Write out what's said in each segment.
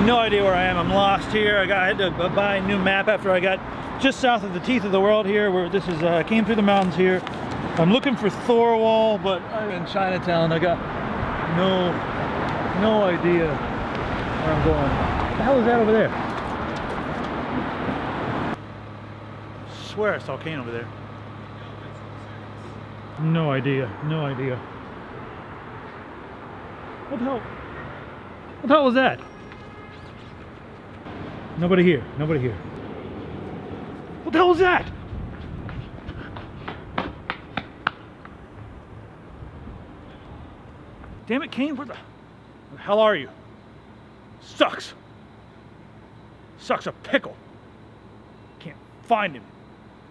No idea where I am. I'm lost here. I had to buy a new map after I got just south of the teeth of the world here, where this is, came through the mountains here. I'm looking for Thorwall, but I'm in Chinatown. I got no idea where I'm going. What the hell is that over there? I swear I saw Kane over there. No idea. No idea. What the hell? What the hell was that? Nobody here. Nobody here. What the hell was that? Damn it, Kane, where the hell are you? Sucks. Sucks a pickle. Can't find him.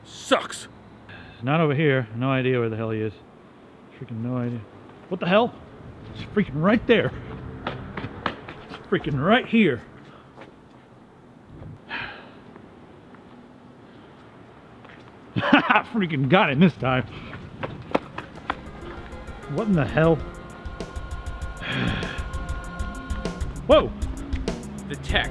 Sucks. Not over here. No idea where the hell he is. Freaking no idea. What the hell? It's freaking right there. It's freaking right here. I freaking got him this time. What in the hell? Whoa! The tech.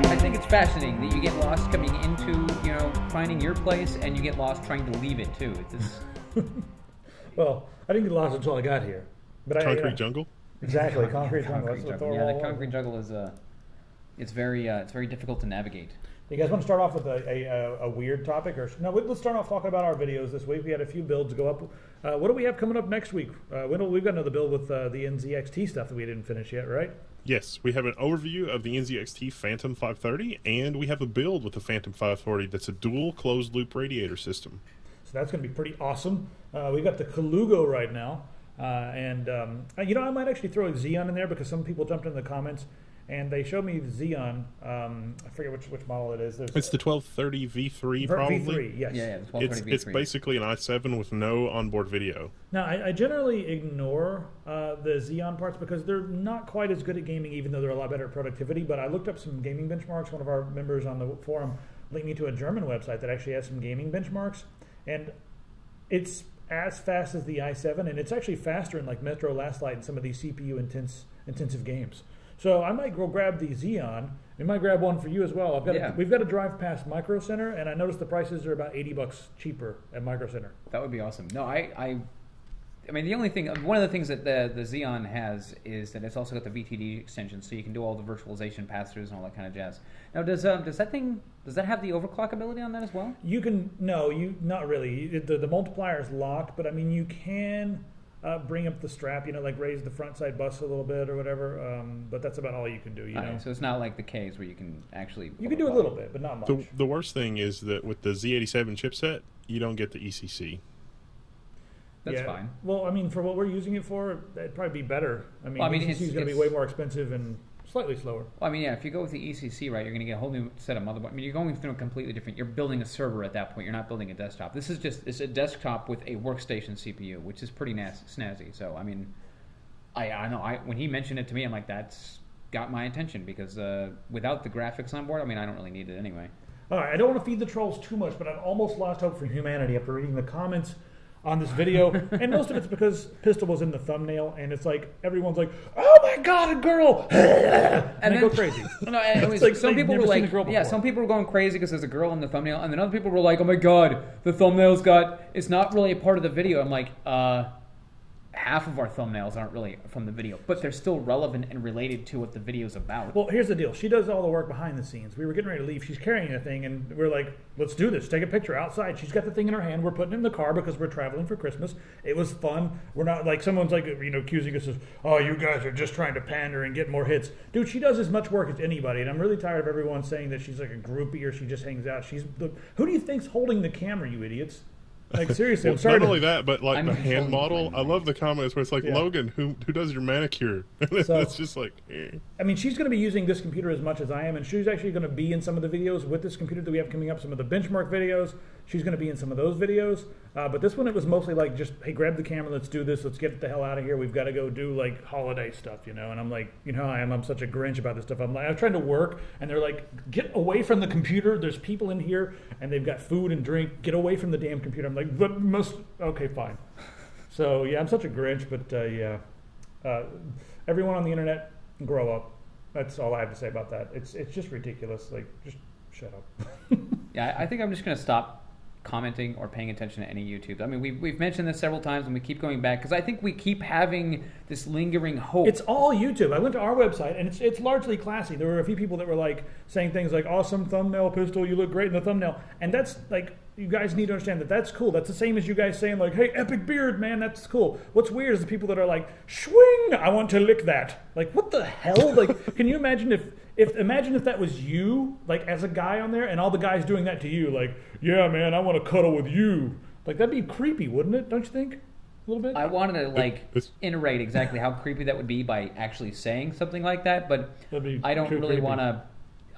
I think it's fascinating that you get lost coming into, you know, finding your place, and you get lost trying to leave it too. It's just... Well, I didn't get lost until I got here. But concrete jungle. Exactly, concrete jungle. Yeah, the concrete jungle is it's very difficult to navigate. You guys want to start off with a weird topic, or no? Let's start off talking about our videos this week. We had a few builds go up. What do we have coming up next week? We've got another build with the NZXT stuff that we didn't finish yet, right? Yes, we have an overview of the NZXT Phantom 530, and we have a build with the Phantom 540 that's a dual closed-loop radiator system. So that's going to be pretty awesome. We've got the Kalugo right now. You know, I might actually throw a Xeon in there because some people jumped in the comments and they showed me the Xeon. I forget which model it is. It's the 1230 V3 probably. V3, yes. Yeah, the 1230 V3. It's basically an i7 with no onboard video. Now, I generally ignore the Xeon parts because they're not quite as good at gaming, even though they're a lot better at productivity. But I looked up some gaming benchmarks. One of our members on the forum linked me to a German website that actually has some gaming benchmarks. And it's as fast as the i7, and it's actually faster in like Metro Last Light and some of these CPU intensive games. So I might go grab the Xeon. We might grab one for you as well. We've got to drive past Micro Center, and I noticed the prices are about $80 cheaper at Micro Center. That would be awesome. No, I mean, the only thing, one of the things that the Xeon has is that it's also got the VTD extension, so you can do all the virtualization pass-throughs and all that kind of jazz. Now, does that have the overclock ability on that as well? You can, not really. The multiplier is locked, but I mean, you can bring up the strap, like raise the front side bus a little bit or whatever, but that's about all you can do, you know? Right, so it's not like the Ks where you can actually... You can do a little bit, but not much. The worst thing is that with the Z87 chipset, you don't get the ECC. That's fine. Well, I mean, for what we're using it for, it'd probably be better. I mean, ECC is going to be way more expensive and slightly slower. Well, I mean, yeah, if you go with the ECC, right, you're going to get a whole new set of motherboard. I mean, you're going through a completely different... You're building a server at that point. You're not building a desktop. This is it's a desktop with a workstation CPU, which is pretty snazzy. So, I mean, I know. When he mentioned it to me, I'm like, that's got my attention because without the graphics on board, I mean, I don't really need it anyway. All right, I don't want to feed the trolls too much, but I've almost lost hope for humanity after reading the comments on this video, and most of it's because Pistol was in the thumbnail, and it's like everyone's like, "Oh my God, a girl!" and they go crazy. No, it was, like, some people were like, "Yeah," some people were going crazy because there's a girl in the thumbnail, and then other people were like, "Oh my God, the thumbnail's it's not really a part of the video." I'm like, half of our thumbnails aren't really from the video, but they're still relevant and related to what the video's about. Well, here's the deal. She does all the work behind the scenes. We were getting ready to leave. She's carrying a thing, and we're like, let's do this. Take a picture outside. She's got the thing in her hand. We're putting it in the car because we're traveling for Christmas. It was fun. We're not like someone's like, accusing us of, oh, you guys are just trying to pander and get more hits. Dude, she does as much work as anybody, and I'm really tired of everyone saying that she's like a groupie or she just hangs out. Who do you think's holding the camera, you idiots? Like, seriously, I'm sorry. Not only that, but like the hand model. I love the comments where it's like, Logan, who does your manicure? So, it's just like, I mean, she's going to be using this computer as much as I am, and she's actually going to be in some of the videos with this computer that we have coming up, some of the benchmark videos. She's going to be in some of those videos. But this one, it was mostly like just, hey, grab the camera, let's do this, let's get the hell out of here. We've got to go do like holiday stuff, And I'm like, how I am. I'm such a Grinch about this stuff. I'm trying to work, and they're like, get away from the computer. There's people in here, and they've got food and drink. Get away from the damn computer. I'm like, but okay, fine. So yeah, I'm such a Grinch, but everyone on the internet, grow up. That's all I have to say about that. It's just ridiculous. Like, just shut up. Yeah, I think I'm just going to stop commenting or paying attention to any YouTube. I mean, we've mentioned this several times, and we keep going back because I think we keep having this lingering hope. It's all YouTube. I went to our website, and it's largely classy. There were a few people that were like saying things like, awesome thumbnail, Pistol, you look great in the thumbnail. And that's like, you guys need to understand that that's cool. That's the same as you guys saying like, hey, epic beard, man, that's cool. What's weird is the people that are like, swing, I want to lick that. Like, what the hell? Like, can you imagine if that was you, like as a guy on there, and all the guys doing that to you, like, yeah, man, I want to cuddle with you. Like, that'd be creepy, wouldn't it? Don't you think? A little bit? I wanted to iterate exactly how creepy that would be by actually saying something like that, but I don't really want to.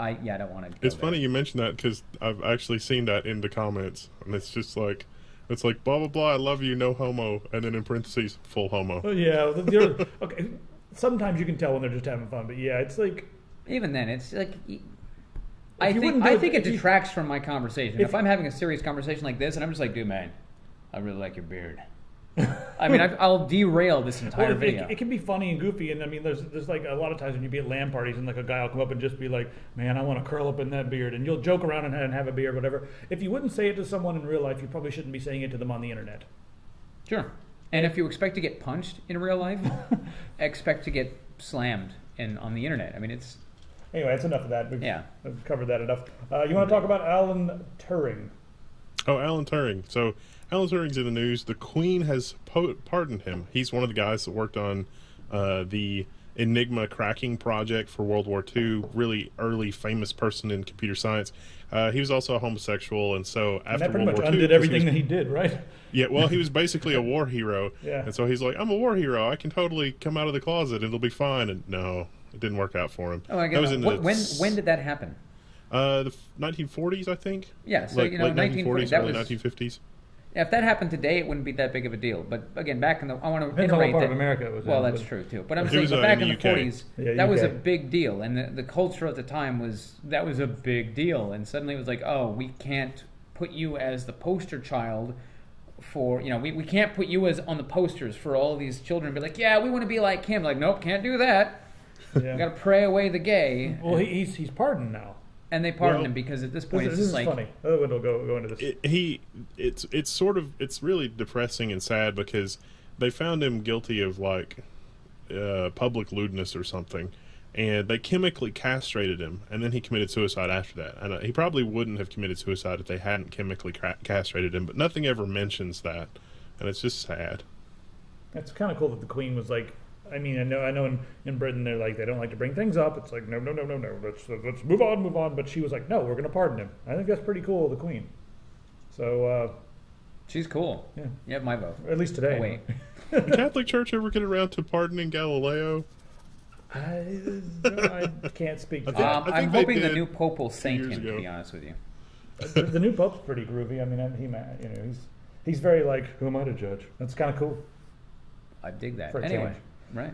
I don't want to. It's funny you mentioned that because I've actually seen that in the comments, and it's just like, it's like blah blah blah. I love you, no homo, and then in parentheses, full homo. Oh, yeah. Okay. Sometimes you can tell when they're just having fun, but yeah, it's like. Even then, it's like. I think it detracts from my conversation. If I'm having a serious conversation like this, and I'm just like, dude, man, I really like your beard. I mean, I'll derail this entire video. It can be funny and goofy, and I mean, there's like a lot of times when you be at LAN parties, and like a guy will come up and just be like, man, I want to curl up in that beard, and you'll joke around and have a beard, whatever. If you wouldn't say it to someone in real life, you probably shouldn't be saying it to them on the internet. Sure. And if you expect to get punched in real life, expect to get slammed on the internet. I mean, it's... Anyway, that's enough of that. We've covered that enough. You want to talk about Alan Turing? Oh, Alan Turing. So Alan Turing's in the news. The Queen has pardoned him. He's one of the guys that worked on the Enigma cracking project for World War II. Really early, famous person in computer science. He was also a homosexual, and so after World War II, that undid everything that he did, right? Yeah, well, he was basically a war hero. Yeah. And so he's like, I'm a war hero. I can totally come out of the closet and it'll be fine. And no, it didn't work out for him. Oh, I guess. When did that happen? The 1940s, I think. Yeah, so late 1940s, early 1950s. Yeah, if that happened today, it wouldn't be that big of a deal. But again, back in the, I want to depends iterate on what part that. Of America it was. Well, that's true too. But I'm saying, back in the 40s, that was a big deal, and the culture at the time was a big deal. And suddenly it was like, oh, we can't put you as the poster child for, we can't put you as on the posters for all these children. Be like, yeah, we want to be like him. Like, nope, can't do that. Yeah. Got to pray away the gay. Well, he's pardoned now. And they pardoned him because at this point this is like funny. Other one will go into this. It's really depressing and sad because they found him guilty of like public lewdness or something, and they chemically castrated him, and then he committed suicide after that. And he probably wouldn't have committed suicide if they hadn't chemically castrated him, but nothing ever mentions that, and it's just sad. It's kind of cool that the Queen was like. I mean, I know in Britain they're like they don't like to bring things up. It's like no. Let's move on. But she was like, no, we're going to pardon him. I think that's pretty cool, the Queen. So she's cool. Yeah, you have my vote. At least today. Oh, wait, did the Catholic Church ever get around to pardoning Galileo? I can't speak. I'm hoping the new Pope will saint him. To be honest with you, the new Pope's pretty groovy. I mean, he's very like, who am I to judge? That's kind of cool. I dig that. For a anyway, change. Right.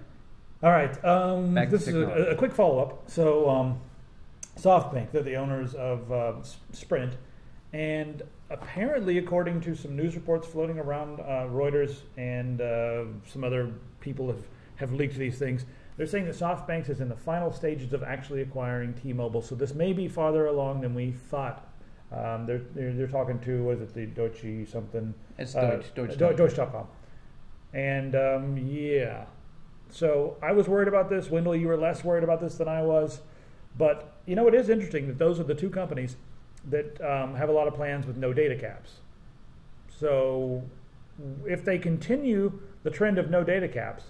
All right. This is a quick follow-up. So, SoftBank, they're the owners of Sprint, and apparently, according to some news reports floating around Reuters and some other people have leaked these things, they're saying that SoftBank is in the final stages of actually acquiring T-Mobile. So this may be farther along than we thought. They're talking to, what is it, the Deutsche something? It's Deutsche. Deutsche.com. And yeah, so I was worried about this. Wendell, you were less worried about this than I was. But it is interesting that those are the two companies that have a lot of plans with no data caps. So if they continue the trend of no data caps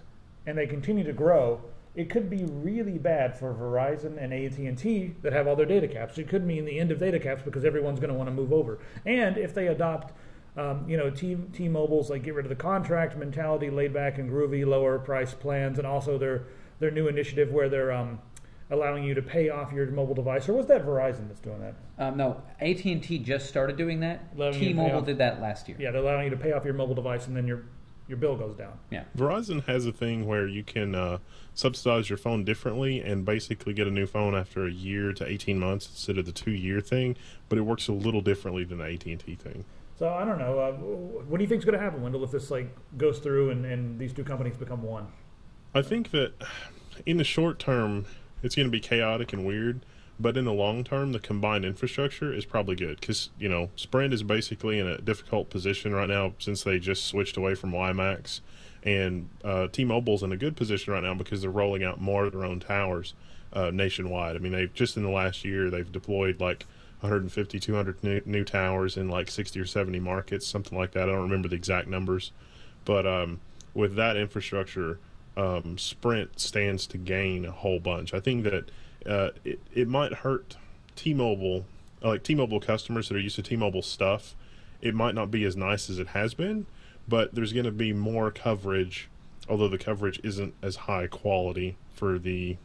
and they continue to grow, it could be really bad for Verizon and AT&T that have all their data caps. It could mean the end of data caps because everyone's going to want to move over. And if they adopt T-Mobile's like get rid of the contract mentality, laid back and groovy, lower price plans, and also their new initiative where they're allowing you to pay off your mobile device, or was that Verizon that's doing that? No, AT&T just started doing that. T-Mobile did that last year. Yeah, they're allowing you to pay off your mobile device, and then your bill goes down. Yeah. Verizon has a thing where you can subsidize your phone differently and basically get a new phone after a year to 18 months instead of the 2-year thing, but it works a little differently than the AT&T thing. So I don't know. What do you think is going to happen, Wendell, if this goes through and these two companies become one? I think that in the short term, it's going to be chaotic and weird, but in the long term, the combined infrastructure is probably good because, Sprint is basically in a difficult position right now since they just switched away from WiMAX, and T-Mobile's in a good position right now because they're rolling out more of their own towers nationwide. I mean, they've just in the last year, they've deployed 150, 200 new towers in 60 or 70 markets, something like that. I don't remember the exact numbers, but with that infrastructure, Sprint stands to gain a whole bunch. I think that it might hurt T-Mobile, T-Mobile customers that are used to T-Mobile stuff. It might not be as nice as it has been, but there's going to be more coverage, although the coverage isn't as high quality for the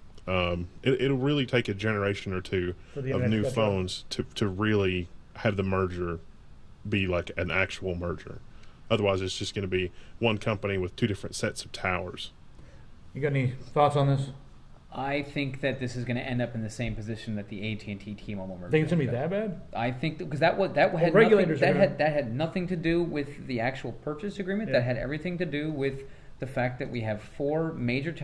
it'll really take a generation or two of new phones to really have the merger be like an actual merger. Otherwise, it's just going to be one company with two different sets of towers. You got any thoughts on this? I think that this is going to end up in the same position that the AT&T T-Mobile merger. Think it's going to be that bad? I think because that had nothing to do with the actual purchase agreement. Yeah. That had everything to do with the fact that we have 4 major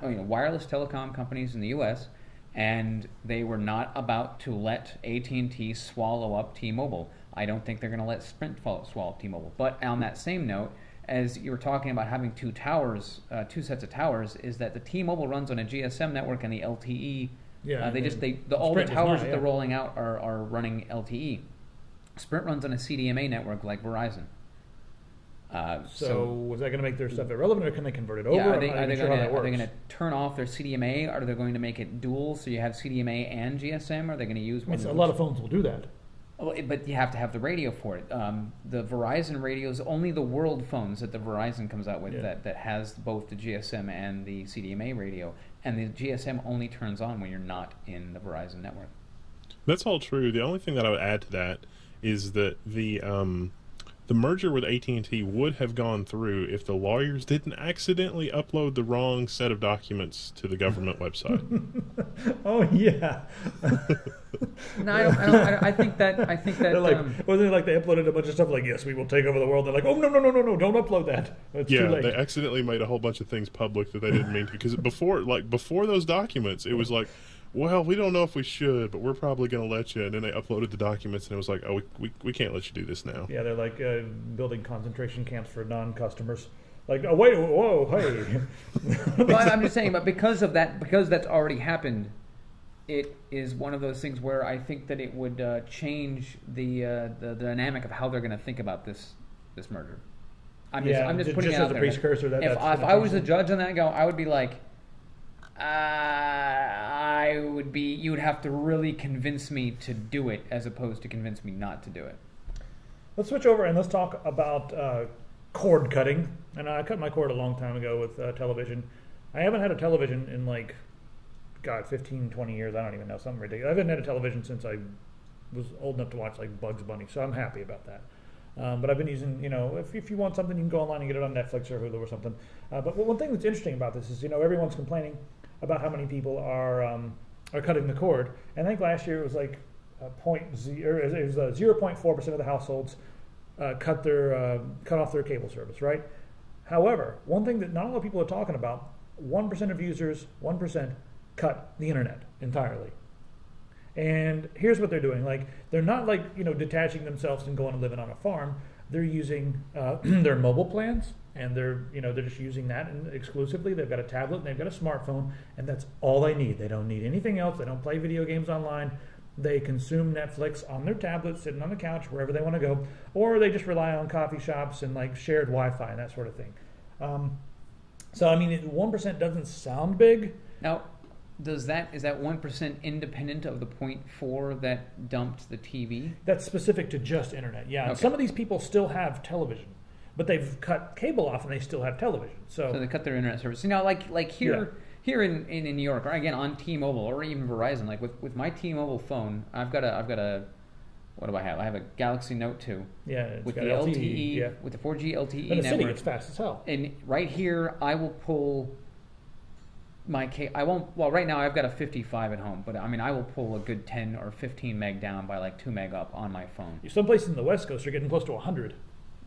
wireless telecom companies in the U.S., and they were not about to let AT&T swallow up T-Mobile. I don't think they're going to let Sprint swallow up T-Mobile. But on that same note, as you were talking about having two sets of towers, is that the T-Mobile runs on a GSM network and the LTE. Yeah, all the towers that they're rolling out are running LTE. Sprint runs on a CDMA network like Verizon. So is that going to make their stuff irrelevant, or can they convert it over? Yeah, are they going to turn off their CDMA? Are they going to make it dual, so you have CDMA and GSM? Are they going to use one? A lot of phones will do that. But you have to have the radio for it. The Verizon radios, only the World phones that the Verizon comes out with that has both the GSM and the CDMA radio, and the GSM only turns on when you're not in the Verizon network. That's all true. The only thing that I would add to that is that the merger with AT&T would have gone through if the lawyers didn't accidentally upload the wrong set of documents to the government website. Oh yeah. No, I think that. Wasn't it like they uploaded a bunch of stuff like, yes, we will take over the world? They're like, oh no, don't upload that. It's too late. They accidentally made a whole bunch of things public that they didn't mean to. Because before those documents, it was like, well, we don't know if we should, but we're probably going to let you. And then they uploaded the documents, and it was like, oh, we can't let you do this now. Yeah, they're like building concentration camps for non-customers. Like, oh, wait, whoa, hey. Well, I'm just saying, but because that's already happened, it is one of those things where I think that it would change the dynamic of how they're going to think about this merger. I'm just putting it out there. Precursor if I was a judge on that, I would be like, you would have to really convince me to do it as opposed to convince me not to do it. Let's switch over and let's talk about cord cutting. And I cut my cord a long time ago with television. I haven't had a television in 15, 20 years. I don't even know, something ridiculous. I haven't had a television since I was old enough to watch Bugs Bunny, so I'm happy about that. But I've been using, if you want something, you can go online and get it on Netflix or Hulu or something. But one thing that's interesting about this is, everyone's complaining about how many people are cutting the cord. And I think last year it was 0.4% of the households cut off their cable service, right? However, one thing that not a lot of people are talking about, 1% of users, 1% cut the internet entirely. And here's what they're doing. They're not detaching themselves and going and living on a farm. They're using their mobile plans, and they're just using that exclusively. They've got a tablet and they've got a smartphone, and that's all they need. They don't need anything else. They don't play video games online. They consume Netflix on their tablet, sitting on the couch, wherever they want to go, or they just rely on coffee shops and shared Wi-Fi and that sort of thing. 1% doesn't sound big. Now, is that 1% independent of the 0.4 that dumped the TV? That's specific to just internet. Yeah, okay. Some of these people still have television, but they've cut cable off and they still have television. So they cut their internet service. Now, here here in New York, or again on T-Mobile or even Verizon, like with my T-Mobile phone, I've got a what do I have? I have a Galaxy Note 2. Yeah, it's with got the LTE, yeah. with the 4G LTE in the network. city, it's fast as hell. And right here, I will pull I won't. Well, right now I've got a 55 at home, but I mean I will pull a good 10 or 15 meg down by like 2 meg up on my phone. Some places in the West Coast are getting close to 100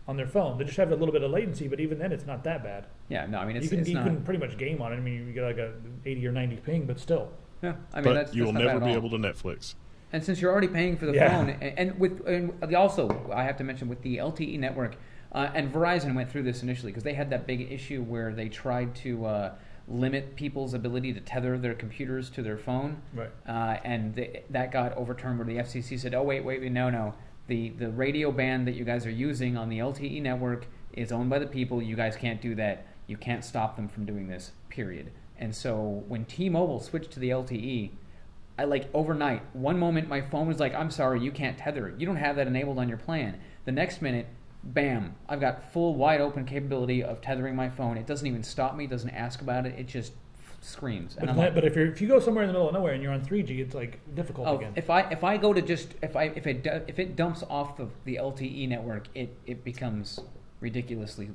on their phone. They just have a little bit of latency, but even then, it's not that bad. Yeah, no, I mean you can pretty much game on it. I mean, you get like a 80 or 90 ping, but still. Yeah, I mean but you will never be able to Netflix. And since you're already paying for the phone, and also I have to mention with the LTE network, and Verizon went through this initially because they had that big issue where they tried to limit people's ability to tether their computers to their phone, right? And that got overturned where the FCC said, "Oh wait, no. The radio band that you guys are using on the LTE network is owned by the people. You guys can't do that. You can't stop them from doing this. Period." And so when T-Mobile switched to the LTE, I like overnight, one moment my phone was like, "I'm sorry, you can't tether it. You don't have that enabled on your plan." The next minute, bam, I've got full wide open capability of tethering my phone. It doesn't even stop me, doesn't ask about it. It just screams. And but if you go somewhere in the middle of nowhere and you're on 3G, it's like difficult again. If I go to just if it dumps off the LTE network, it becomes ridiculously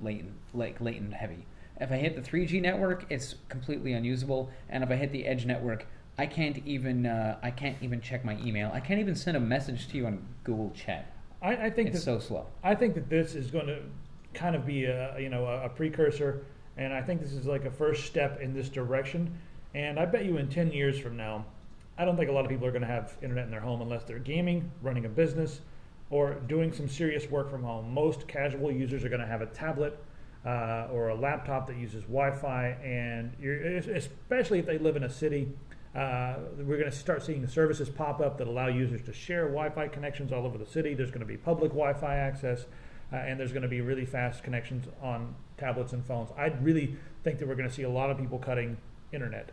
latent heavy. If I hit the 3G network, it's completely unusable, and if I hit the edge network, I can't even check my email. I can't even send a message to you on Google Chat. I think it's so slow. I think that this is going to kind of be a precursor, and I think this is like a first step in this direction. And I bet you in 10 years from now, I don't think a lot of people are going to have internet in their home unless they're gaming, running a business, or doing some serious work from home. Most casual users are going to have a tablet or a laptop that uses Wi-Fi, and especially if they live in a city. We're going to start seeing the services pop up that allow users to share Wi-Fi connections all over the city. There's going to be public Wi-Fi access, and there's going to be really fast connections on tablets and phones. I really think that we're going to see a lot of people cutting internet.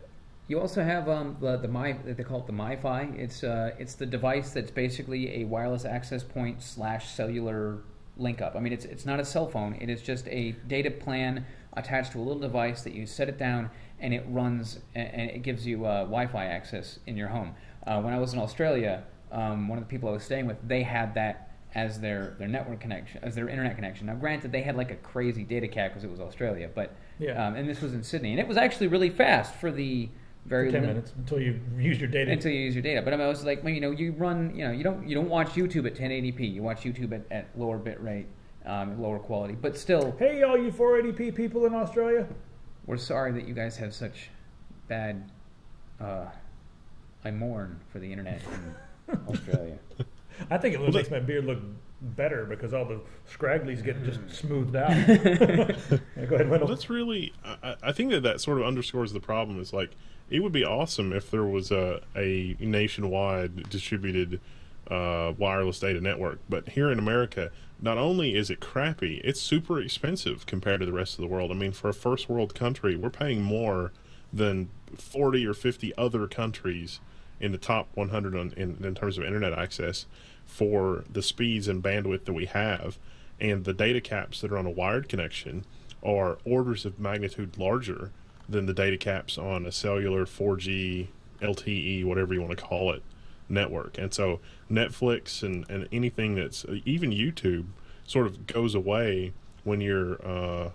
You also have they call it the Mifi. It's the device that's basically a wireless access point / cellular link up. I mean, it's not a cell phone. It is just a data plan attached to a little device that you set it down and it runs and it gives you Wi-Fi access in your home. When I was in Australia, one of the people I was staying with, they had that as their network connection, as their internet connection. Now, granted, they had like a crazy data cap because it was Australia, but and this was in Sydney, and it was actually really fast for the very 10 minutes until you use your data. But I mean, I was like, well, you run, you don't watch YouTube at 1080p. You watch YouTube at lower bit rate, lower quality, but still. Hey, all you 480p people in Australia. We're sorry that you guys have such bad. I mourn for the internet in Australia. I think it makes my beard look better because all the scragglies get just smoothed out. Go ahead, Wendell. That's really. I think that sort of underscores the problem. Is like it would be awesome if there was a nationwide distributed wireless data network, but here in America, not only is it crappy, it's super expensive compared to the rest of the world. I mean, for a first world country, we're paying more than 40 or 50 other countries in the top 100 in terms of internet access for the speeds and bandwidth that we have, and the data caps that are on a wired connection are orders of magnitude larger than the data caps on a cellular 4G, LTE, whatever you want to call it, network. And so Netflix and anything that's even YouTube sort of goes away when your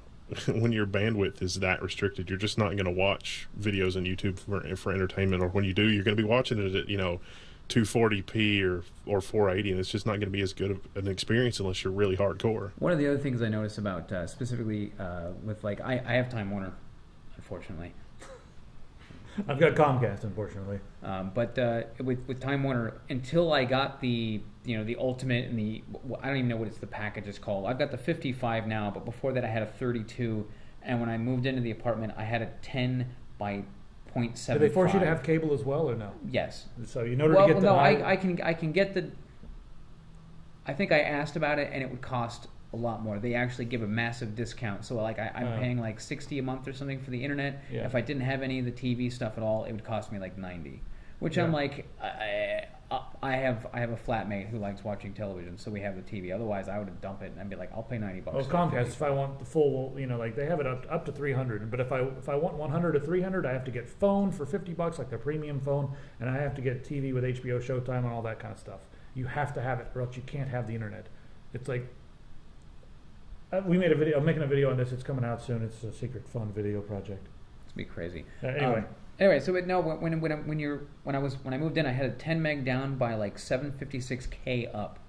when your bandwidth is that restricted. You're just not going to watch videos on YouTube for entertainment, or when you do, you're going to be watching it at 240p or 480, and it's just not going to be as good of an experience unless you're really hardcore. One of the other things I noticed about specifically with like I have Time Warner, unfortunately. I've got Comcast, unfortunately. But with Time Warner, until I got the ultimate and I don't even know what the package is called. I've got the 55 now, but before that I had a 32. And when I moved into the apartment, I had a 10 by 0.75. Did they force you to have cable as well, or no? Yes. So in order to get the I can get the. I think I asked about it, and it would cost a lot more. They actually give a massive discount. So like I'm paying like $60 a month or something for the internet. Yeah. If I didn't have any of the TV stuff at all, it would cost me like $90. Which I'm like, I have a flatmate who likes watching television, so we have the TV. Otherwise, I would dump it and I'd be like, I'll pay $90. Well, Comcast, if I want the full, like they have it up to 300, but if I want 100 to 300, I have to get phone for $50, like their premium phone, and I have to get TV with HBO, Showtime, and all that kind of stuff. You have to have it, or else you can't have the internet. It's like we made a video. I'm making a video on this. It's coming out soon. It's a secret fun video project. It's be crazy. Anyway, so when I moved in, I had a 10 meg down by like 756K up,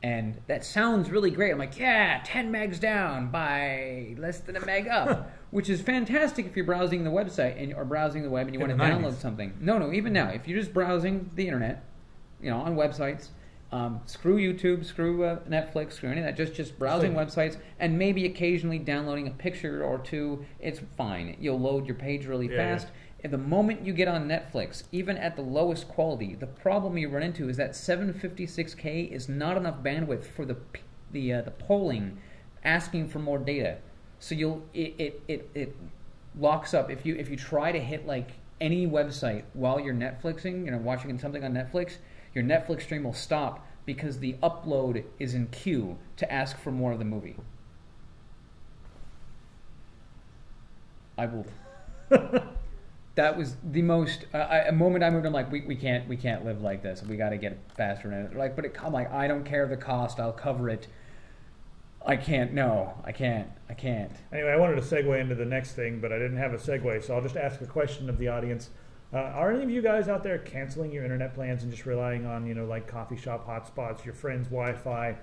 and that sounds really great. I'm like, yeah, 10 megs down by less than a meg up, which is fantastic if you're browsing the website or browsing the web and you want to download something. No, even now, if you're just browsing the internet, on websites. Screw YouTube, screw Netflix, screw any of that. Just browsing websites and maybe occasionally downloading a picture or two. It's fine. You'll load your page really fast. Yeah. The moment you get on Netflix, even at the lowest quality, the problem you run into is that 756K is not enough bandwidth for the polling, asking for more data. So it locks up if you try to hit like any website while you're Netflixing, watching something on Netflix. Your Netflix stream will stop because the upload is in queue to ask for more of the movie. I will. That was the most a moment I moved. I'm like, we can't live like this. We got to get faster. And like, but I'm like, I don't care the cost. I'll cover it. I can't. No, I can't. Anyway, I wanted to segue into the next thing, but I didn't have a segue, so I'll just ask a question of the audience. Are any of you guys out there canceling your internet plans and just relying on, like coffee shop hotspots, your friend's Wi-Fi,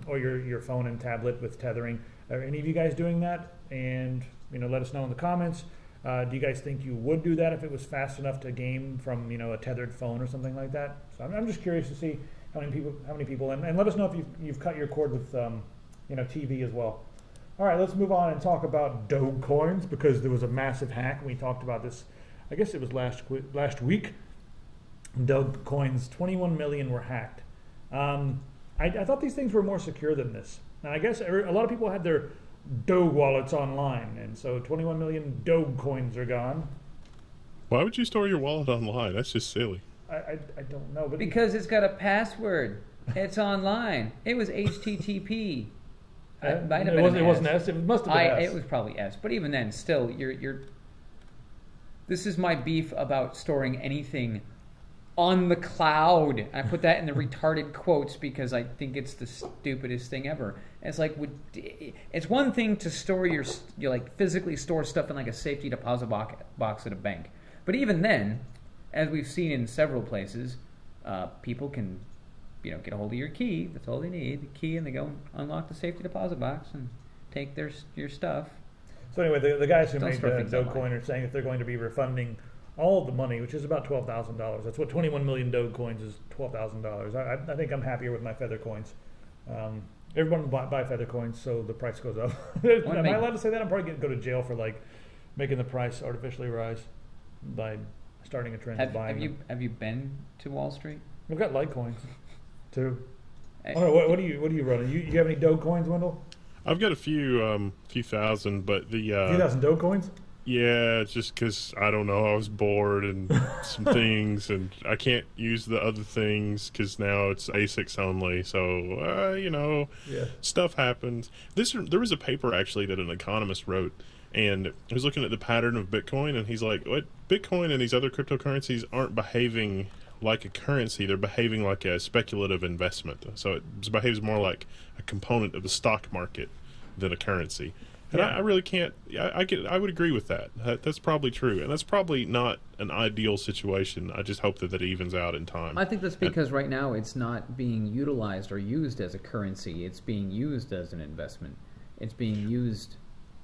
or your phone and tablet with tethering? Are any of you guys doing that? And, let us know in the comments. Do you guys think you would do that if it was fast enough to game from, a tethered phone or something like that? So I'm just curious to see how many people, and let us know if you've cut your cord with, TV as well. All right, let's move on and talk about Dogecoins, because there was a massive hack, and we talked about this. I guess it was last week. Dogecoins, 21 million were hacked. I thought these things were more secure than this. And I guess a lot of people had their Doge wallets online, and so 21 million Dogecoins are gone. Why would you store your wallet online? That's just silly. I don't know. But because it's got a password. It's online. It was HTTP. It wasn't S. It must have been S. It was probably S. But even then, still, you're this is my beef about storing anything on the cloud. I put that in the retarded quotes because I think it's the stupidest thing ever. It's like, it's one thing to store you like physically store stuff in like a safety deposit box at a bank. But even then, as we've seen in several places, people can, get a hold of your key. That's all they need, the key, and they go unlock the safety deposit box and take your stuff. So anyway, the guys who made Dogecoin are saying that they're going to be refunding all of the money, which is about $12,000. That's what 21 million Dogecoins is, $12,000. I think I'm happier with my Feather coins. Everyone buy Feather coins, so the price goes up. Am I allowed to say that? I'm probably going to go to jail for making the price artificially rise by starting a trend of buying. Have you been to Wall Street? We've got Litecoins too. What are you running? You have any Dogecoins, Wendell? I've got a few thousand, but the few thousand Dogecoins. Yeah, it's just because I don't know. I was bored and some things, and I can't use the other things because now it's ASICs only. So stuff happens. There was a paper actually that an economist wrote, and he was looking at the pattern of Bitcoin, and he's like, "What? Bitcoin and these other cryptocurrencies aren't behaving like a currency; they're behaving like a speculative investment. So it behaves more like a component of the stock market than a currency." And yeah. I really can't. I would agree with that. That's probably true, and that's probably not an ideal situation. I just hope that it evens out in time. I think that's because right now it's not being utilized or used as a currency. It's being used as an investment. It's being used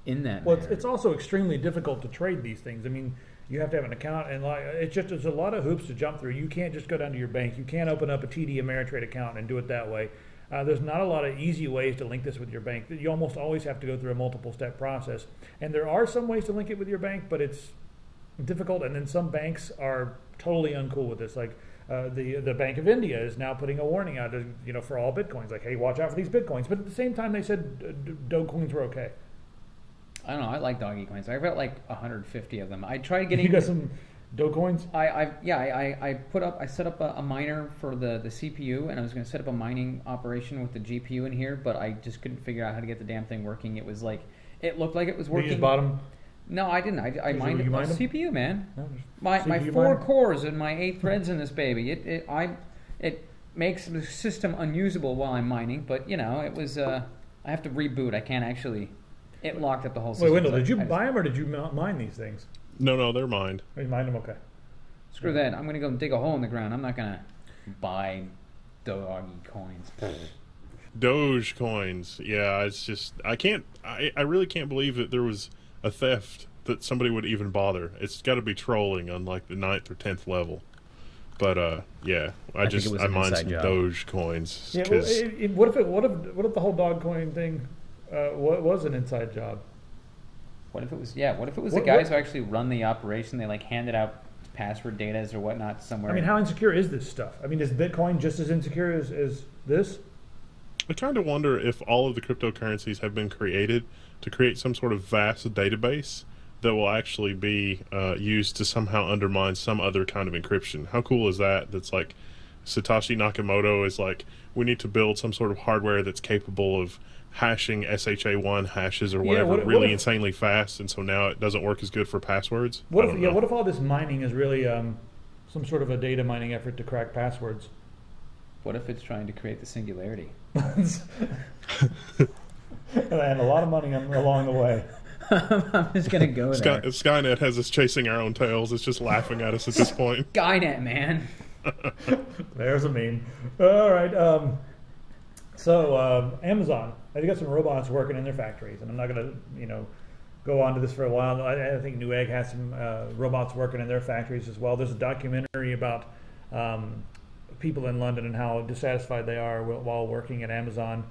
in that. Well, it's also extremely difficult to trade these things. I mean, you have to have an account, and there's a lot of hoops to jump through. You can't just go down to your bank. You can't open up a TD Ameritrade account and do it that way. There's not a lot of easy ways to link this with your bank. You almost always have to go through a multiple-step process. And there are some ways to link it with your bank, but it's difficult. And then some banks are totally uncool with this. Like the Bank of India is now putting a warning out, for all Bitcoins. Like, hey, watch out for these Bitcoins. But at the same time, they said Dogecoins were okay. I don't know. I like doggy coins. I've got like 150 of them. I tried getting. You got some Dogecoins? I set up a miner for the CPU, and I was going to set up a mining operation with the GPU in here, but I just couldn't figure out how to get the damn thing working. It was like, it looked like it was working. You just bought them? No, I didn't. I mined it. CPU, man. No, my CPU 4 miner? cores and my 8 threads in this baby. It makes the system unusable while I'm mining, but it was. I have to reboot. I can't actually. It locked up the whole system. Wait, Wendell, did you buy them or did you mine these things? No, they're mined. Oh, you mined them? Okay. Screw that. I'm going to go dig a hole in the ground. I'm not going to buy doggy coins. Doge coins. Yeah, it's just I really can't believe that there was a theft that somebody would even bother. It's got to be trolling on like the 9th or 10th level. But yeah, I mined some Doge coins. Yeah, what if the whole dog coin thing was an inside job? What if it was the guys who actually run the operation? They like handed out password data or whatnot somewhere. I mean, how insecure is this stuff? I mean, is Bitcoin just as insecure as this? I kind of wonder if all of the cryptocurrencies have been created to create some sort of vast database that will actually be used to somehow undermine some other kind of encryption. How cool is that? That's like Satoshi Nakamoto is like, we need to build some sort of hardware that's capable of hashing SHA-1 hashes or whatever really insanely fast, and so now it doesn't work as good for passwords. What if all this mining is really some sort of a data mining effort to crack passwords? What if it's trying to create the singularity? And a lot of money along the way. I'm just going to go there. Skynet has us chasing our own tails. It's just laughing at us at this point. Skynet, man. There's a meme. All right. So Amazon, they've got some robots working in their factories, and I'm not going to, go on to this for a while. I think Newegg has some robots working in their factories as well. There's a documentary about people in London and how dissatisfied they are while working at Amazon.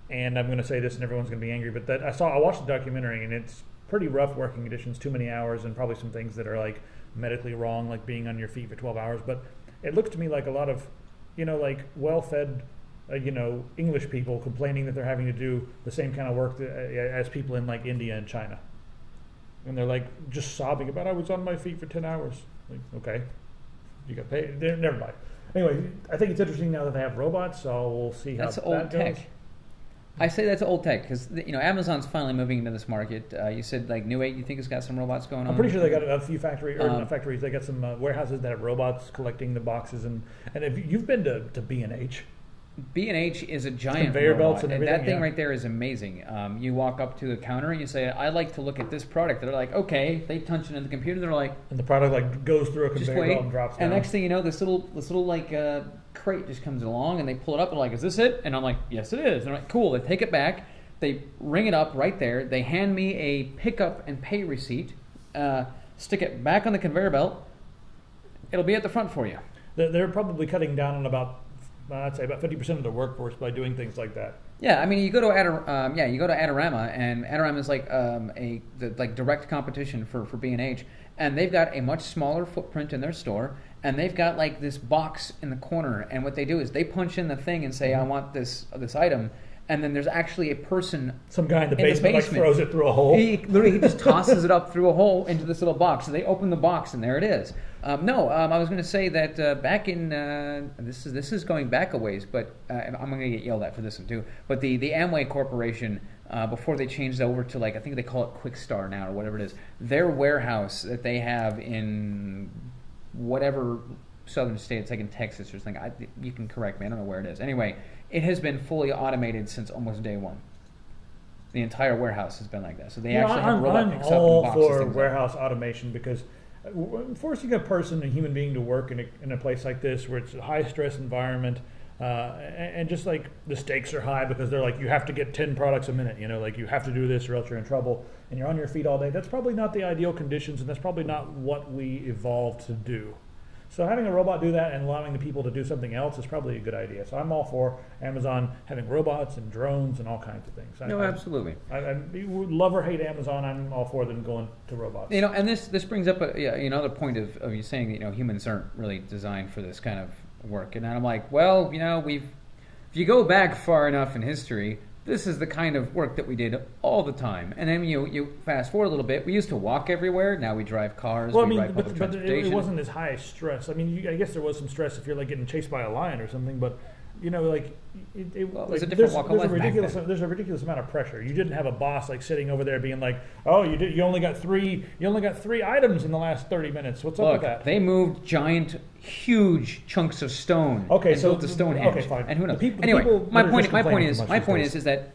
And I'm going to say this, and everyone's going to be angry, but I watched the documentary, and it's pretty rough working conditions, too many hours, and probably some things that are like medically wrong, like being on your feet for 12 hours. But it looks to me like a lot of, like well-fed, English people complaining that they're having to do the same kind of work as people in like India and China, and they're like just sobbing about, I was on my feet for 10 hours. Like, okay, you got paid. Never mind. Anyway, I think it's interesting now that they have robots, so we'll see how that goes. That's old tech. I say that's old tech because Amazon's finally moving into this market. You said like Newegg, you think it's got some robots going on? I'm pretty sure they got a few factories. They got some warehouses that have robots collecting the boxes, and if you've been to B&H. B&H is a giant conveyor robot. belts and everything. That thing right there is amazing. You walk up to the counter and you say, "I'd like to look at this product." They're like, "Okay." They punch it in the computer. They're like, and the product like goes through a conveyor belt and drops down. And next thing you know, this little like crate just comes along, and they pull it up and like, "Is this it?" And I'm like, "Yes, it is." And they're like, "Cool." They take it back. They ring it up right there. They hand me a pickup and pay receipt. Stick it back on the conveyor belt. It'll be at the front for you. They're probably cutting down on I'd say about 50% of the workforce by doing things like that. Yeah, I mean, you go to Adorama, and Adorama is like like direct competition for B&H, and they've got a much smaller footprint in their store, and they've got like this box in the corner, and what they do is they punch in the thing and say, "I want this item." And then there's actually a person, some guy in the basement like throws it through a hole. He just tosses it up through a hole into this little box. So they open the box, and there it is. I was going to say that back in this is going back a ways, but I'm going to get yelled at for this one too. But the Amway Corporation, before they changed over to like I think they call it Quickstar now or whatever it is, their warehouse that they have in whatever southern state, it's like in Texas or something. You can correct me. I don't know where it is. Anyway. It has been fully automated since almost day one. The entire warehouse has been like that. So they actually have robot picks up and boxes. I'm all for warehouse automation because forcing a human being to work in a place like this where it's a high stress environment and just like the stakes are high because they're like you have to get 10 products a minute, like you have to do this or else you're in trouble and you're on your feet all day. That's probably not the ideal conditions, and that's probably not what we evolved to do. So having a robot do that and allowing the people to do something else is probably a good idea. So I'm all for Amazon having robots and drones and all kinds of things. Absolutely. I love or hate Amazon. I'm all for them going to robots. And this brings up another point of you saying that humans aren't really designed for this kind of work. And I'm like, well, if you go back far enough in history, this is the kind of work that we did all the time. And then you fast forward a little bit. We used to walk everywhere. Now we drive cars. Well, we I ride mean, public but transportation. it wasn't as high stress. I mean, I guess there was some stress if you're like getting chased by a lion or something, but like Well, it was like, a different walk of life back ridiculous then. there's a ridiculous amount of pressure. You didn't have a boss like sitting over there being like, oh, you only got three items in the last 30 minutes. What's up Look, with that? they moved huge chunks of stone. Okay, and so built the Stonehenge. okay, fine. And who knows? The people Anyway, that my are point just complaining too much these days. is that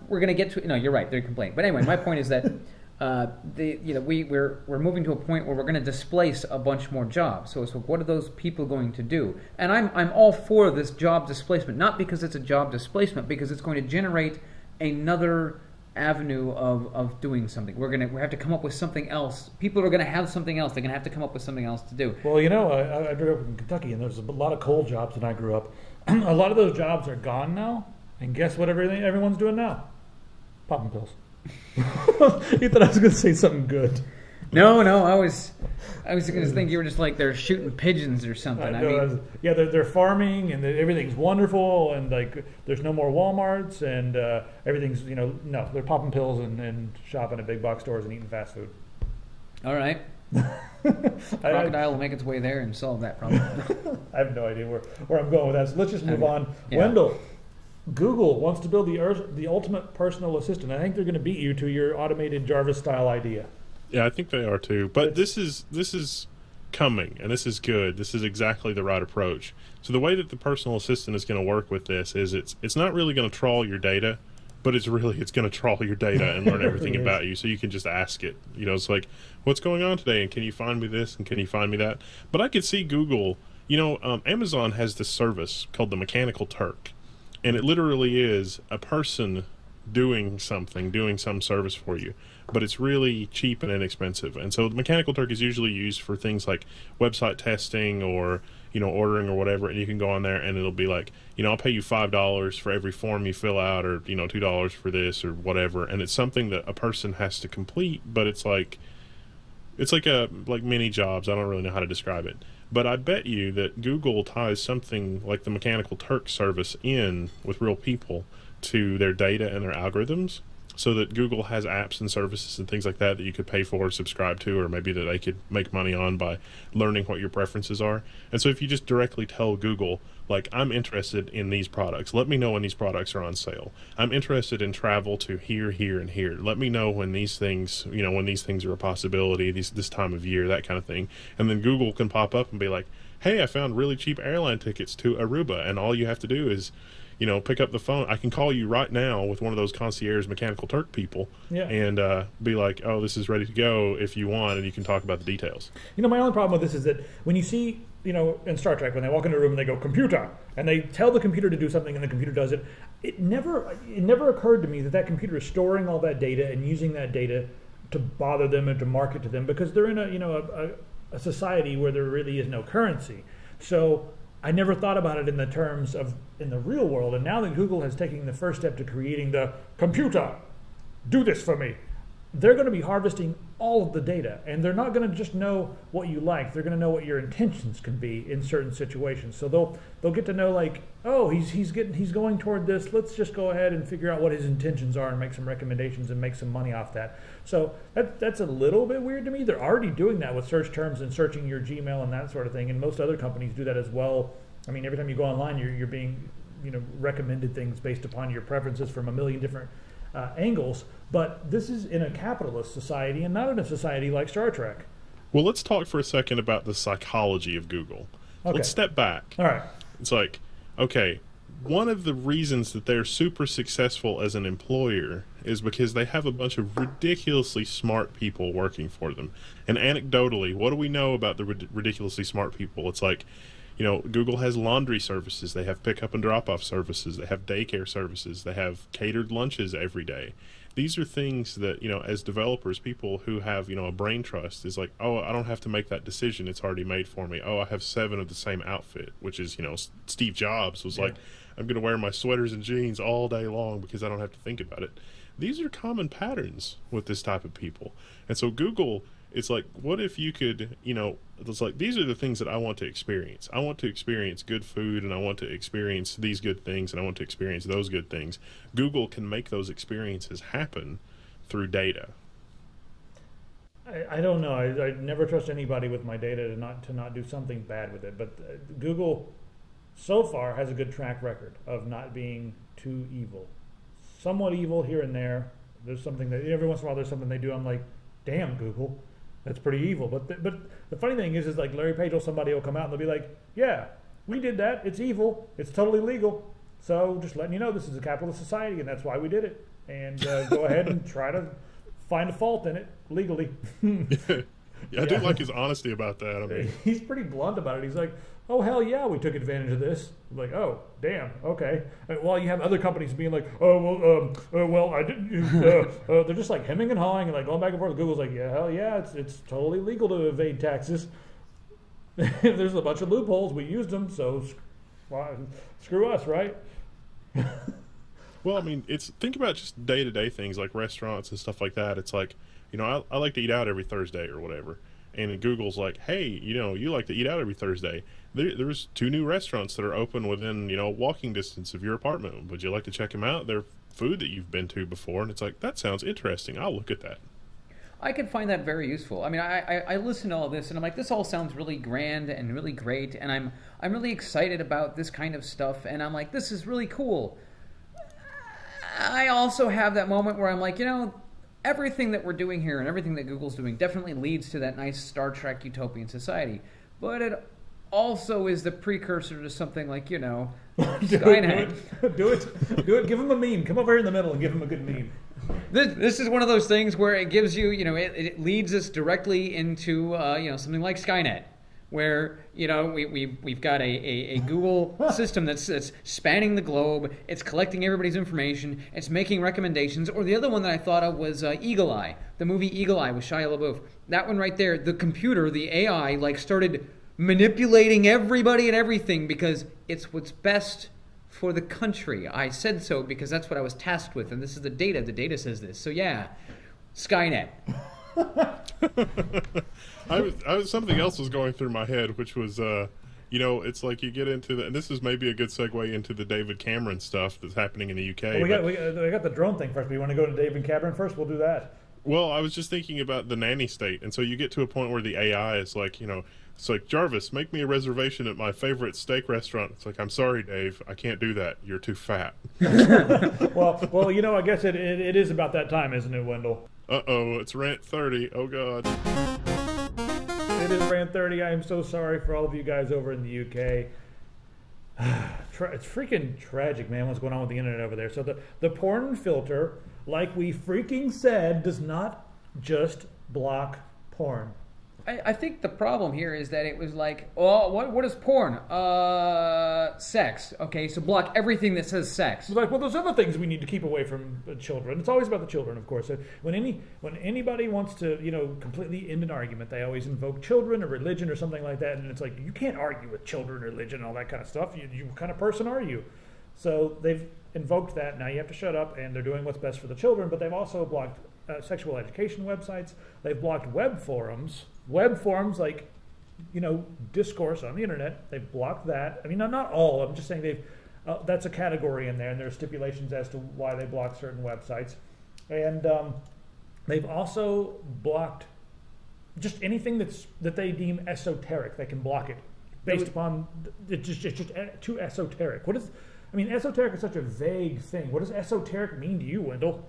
we're going to get to. No, you're right. They're complaining. But anyway, my point is that we're moving to a point where we're going to displace a bunch more jobs. So what are those people going to do? And I'm all for this job displacement, not because it's a job displacement, because it's going to generate another avenue of doing something. We have to come up with something else. People are going to have something else. They're going to have to come up with something else to do. Well, I grew up in Kentucky, and there's a lot of coal jobs when I grew up. A lot of those jobs are gone now, and guess what everyone's doing now? Popping pills. You thought I was going to say something good. No, I was going to think you were just like they're shooting pigeons or something. They're farming and everything's wonderful, and like there's no more WalMarts, and everything's no, they're popping pills and shopping at big box stores and eating fast food. All right. Crocodile will make its way there and solve that problem. I have no idea where I'm going with that. So let's just move on. Yeah. Wendell, Google wants to build the ultimate personal assistant. I think they're going to beat you to your automated Jarvis style idea. Yeah, I think they are too. But this is coming, and this is good. This is exactly the right approach. So the way that the personal assistant is going to work with this is it's not really going to trawl your data, but it's going to trawl your data and learn everything about you. So you can just ask it. It's like, what's going on today? And can you find me this? And can you find me that? But I could see Google. Amazon has this service called the Mechanical Turk, and it literally is a person doing some service for you, but it's really cheap and inexpensive. And so the Mechanical Turk is usually used for things like website testing or ordering or whatever, and you can go on there and it'll be like, I'll pay you $5 for every form you fill out, or $2 for this or whatever. And it's something that a person has to complete, but it's like mini jobs. I don't really know how to describe it. But I bet you that Google ties something like the Mechanical Turk service in with real people to their data and their algorithms, so that Google has apps and services and things like that you could pay for or subscribe to, or maybe that they could make money on by learning what your preferences are. And so if you just directly tell Google, like, I'm interested in these products, let me know when these products are on sale. I'm interested in travel to here, here, and here. Let me know when these things, are a possibility, this time of year, that kind of thing. And then Google can pop up and be like, hey, I found really cheap airline tickets to Aruba, and all you have to do is pick up the phone. I can call you right now with one of those concierge Mechanical Turk people, and be like, oh, this is ready to go if you want, and you can talk about the details. My only problem with this is that when you see, in Star Trek, when they walk into a room and they go, computer, and they tell the computer to do something and the computer does it, it never occurred to me that computer is storing all that data and using that data to bother them and to market to them, because they're in a society where there really is no currency. So I never thought about it in the terms of in the real world, and now that Google has taken the first step to creating the computer, do this for me, they're going to be harvesting all of the data, and they're not going to just know what you like. They're going to know what your intentions can be in certain situations. So they'll get to know, like, oh, he's going toward this. Let's just go ahead and figure out what his intentions are and make some recommendations and make some money off that. So that's a little bit weird to me. They're already doing that with search terms and searching your Gmail and that sort of thing, and most other companies do that as well. I mean, every time you go online, you're being recommended things based upon your preferences from a million different angles. But this is in a capitalist society and not in a society like Star Trek. Well, let's talk for a second about the psychology of Google. Okay. Let's step back. All right. It's like, okay, one of the reasons that they're super successful as an employer is because they have a bunch of ridiculously smart people working for them. And anecdotally, what do we know about the ridiculously smart people? It's like, Google has laundry services. They have pickup and drop-off services. They have daycare services. They have catered lunches every day. These are things that, as developers, people who have, a brain trust is like, oh, I don't have to make that decision. It's already made for me. Oh, I have 7 of the same outfit, which is, Steve Jobs was like, I'm going to wear my sweaters and jeans all day long because I don't have to think about it. These are common patterns with this type of people. And so Google It's like, what if you could, it's like, these are the things that I want to experience. I want to experience good food, and I want to experience these good things, and I want to experience those good things. Google can make those experiences happen through data. I don't know. I never trust anybody with my data to not do something bad with it. But Google, so far, has a good track record of not being too evil. Somewhat evil here and there. There's something that every once in a while there's something they do. I'm like, damn, Google, that's pretty evil. But the funny thing is like Larry Page or somebody will come out and they'll be like, yeah, we did that. It's evil. It's totally legal. So just letting you know, this is a capitalist society, and that's why we did it. And go ahead and try to find a fault in it legally. I do like his honesty about that. I mean, he's pretty blunt about it. He's like, oh, hell yeah, we took advantage of this. I'm like, oh, damn, okay. While you have other companies being like, oh, well, I didn't. They're just like hemming and hawing and like going back and forth. Google's like, yeah, hell yeah, it's totally legal to evade taxes. There's a bunch of loopholes. We used them, so screw us, right? Well, I mean, think about just day-to-day things like restaurants and stuff like that. It's like, I like to eat out every Thursday or whatever. And Google's like, hey, you like to eat out every Thursday. There's 2 new restaurants that are open within, walking distance of your apartment. Would you like to check them out? They're food that you've been to before. And it's like, that sounds interesting. I'll look at that. I could find that very useful. I mean, I listen to all this, and I'm like, this all sounds really grand and really great. And I'm really excited about this kind of stuff. And I'm like, this is really cool. I also have that moment where I'm like, everything that we're doing here and everything that Google's doing definitely leads to that nice Star Trek utopian society. But it also is the precursor to something like, Skynet. Do it. Give them a meme. Come over here in the middle and give them a good meme. This is one of those things where it gives you, it leads us directly into, something like Skynet. Where we've got a Google system that's spanning the globe. It's collecting everybody's information. It's making recommendations. Or the other one that I thought of was Eagle Eye, the movie Eagle Eye with Shia LaBeouf. That one right there, the computer, the AI, started manipulating everybody and everything because it's what's best for the country. I said so because that's what I was tasked with, and this is the data. The data says this. So yeah, Skynet. Something else was going through my head, which was, it's like you get into and this is maybe a good segue into the David Cameron stuff that's happening in the UK. Well, we got the drone thing first. We want to go to David Cameron first? We'll do that. Well, I was just thinking about the nanny state, and so you get to a point where the AI is like, it's like, Jarvis, make me a reservation at my favorite steak restaurant. It's like, I'm sorry, Dave, I can't do that. You're too fat. well, I guess it is about that time, isn't it, Wendell? Uh-oh, it's rant 30. Oh, God. It is rant 30. I am so sorry for all of you guys over in the UK. It's freaking tragic, man, what's going on with the internet over there. So the porn filter, like we freaking said, does not just block porn. I think the problem here is that it was like, oh, what is porn? Sex. Okay, so block everything that says sex. Like, well, there's other things we need to keep away from children. It's always about the children, of course. So when anybody wants to, completely end an argument, they always invoke children or religion or something like that. And it's like, you can't argue with children, religion, and all that kind of stuff. You what kind of person are you? So they've invoked that. Now you have to shut up, and they're doing what's best for the children. But they've also blocked sexual education websites. They've blocked web forums like, discourse on the internet. They've blocked that. I mean, not all. I'm just saying that's a category in there, and there are stipulations as to why they block certain websites. And they've also blocked just anything that they deem esoteric. They can block it based upon it's just too esoteric. Esoteric is such a vague thing. What does esoteric mean to you, Wendell?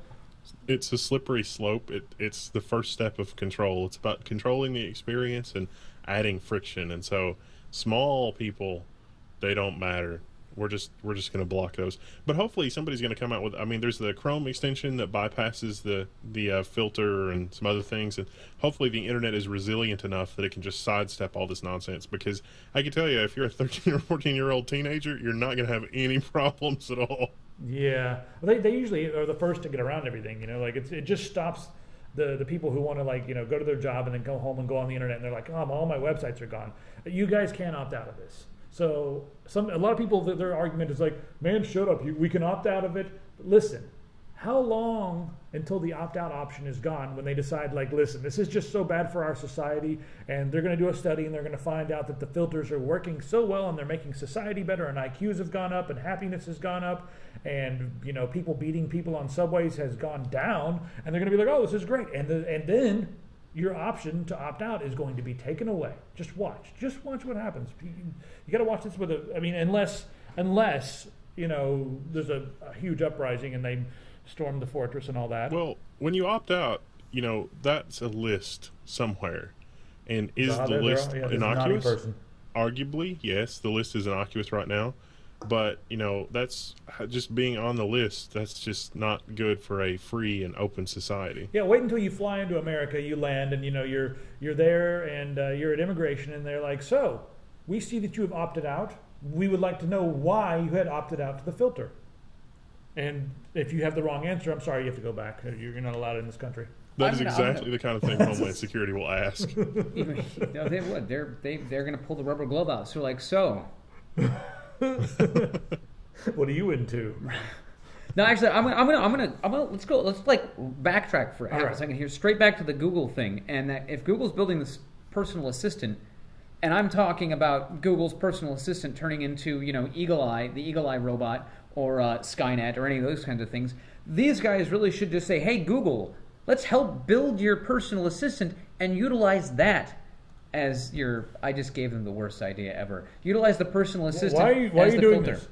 It's a slippery slope. It's the first step of control. It's about controlling the experience and adding friction. And so small people, they don't matter. We're just going to block those. But hopefully somebody's going to come out with, there's the Chrome extension that bypasses the filter and some other things. And hopefully the internet is resilient enough that it can just sidestep all this nonsense. Because I can tell you, if you're a 13 or 14-year-old teenager, you're not going to have any problems at all. Yeah. Well, they usually are the first to get around everything, it just stops the people who want to go to their job and then go home and go on the internet and they're like, oh, all my websites are gone. You guys can't opt out of this. So a lot of people, their argument is like, man, shut up. We can opt out of it. But listen, how long until the opt-out option is gone when they decide, like, listen, this is just so bad for our society, and they're going to do a study and they're going to find out that the filters are working so well and they're making society better, and IQs have gone up and happiness has gone up, and people beating people on subways has gone down, and they're going to be like, oh, this is great, and then your option to opt out is going to be taken away. Just watch what happens. You got to watch this with unless there's a huge uprising and they storm the fortress and all that. Well, when you opt out, that's a list somewhere. And is the list innocuous? Arguably, yes, the list is innocuous right now. But, that's just being on the list. That's just not good for a free and open society. Yeah, wait until you fly into America, you land, and, you're there, and you're at immigration, and they're like, so, we see that you have opted out. We would like to know why you had opted out to the filter. And if you have the wrong answer, I'm sorry, you have to go back. You're not allowed in this country. That is exactly the kind of thing Homeland Security will ask. No, they would. They're going to pull the rubber glove out. So, like, so. What are you into? No, actually, I'm gonna let's go. Let's backtrack for half a second here, straight back to the Google thing. And that if Google's building this personal assistant, and I'm talking about Google's personal assistant turning into Eagle Eye, the Eagle Eye robot, or Skynet, or any of those kinds of things, these guys really should just say, hey, Google, let's help build your personal assistant and utilize that as your. I just gave them the worst idea ever. Utilize the personal assistant. Why are you doing filter. this?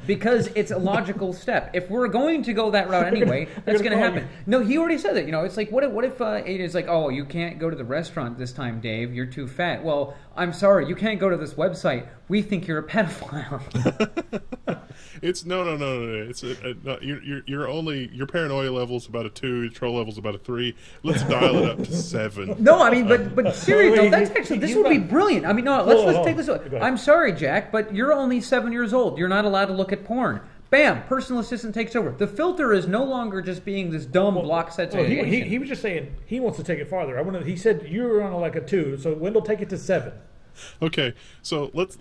Because it's a logical step. If we're going to go that route anyway, that's going to happen. No, he already said that. It's like, what if it's like, oh, you can't go to the restaurant this time, Dave. You're too fat. Well, I'm sorry, you can't go to this website. We think you're a pedophile. It's no. It's your paranoia level's about a 2, your troll level's about a 3. Let's dial it up to 7. No, I mean, but seriously, that's actually this would be brilliant. I mean, no, let's take this. I'm sorry, Jack, but you're only 7 years old. You're not allowed to look at porn. Bam! Personal assistant takes over. The filter is no longer just being this dumb block set situation. He was just saying he wants to take it farther. He said you were on a 2, so Wendell, take it to 7. Okay, so let's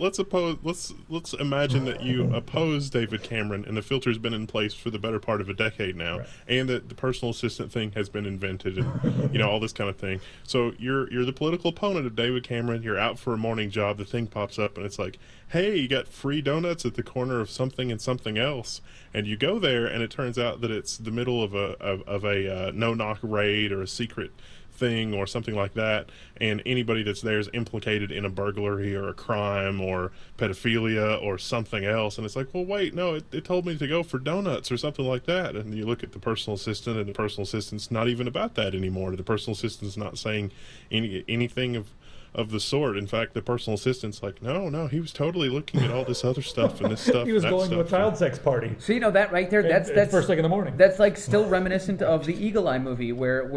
imagine that you oppose David Cameron and the filter's been in place for the better part of a decade now, right, and that the personal assistant thing has been invented, and all this kind of thing. So you're the political opponent of David Cameron. You're out for a morning job. The thing pops up and it's like, hey, you got free donuts at the corner of something and something else, and you go there and it turns out that it's the middle of a no-knock raid or a secret thing or something like that, and anybody that's there is implicated in a burglary or a crime or pedophilia or something else, and it's like, well, wait, no, it told me to go for donuts or something like that, and you look at the personal assistant and the personal assistant's not even about that anymore. The personal assistant's not saying anything of the sort. In fact, the personal assistant's like, no, he was totally looking at all this other stuff and this stuff. He was going to a child sex party. So that right there, that's first thing in the morning. That's like still reminiscent of the Eagle Eye movie, where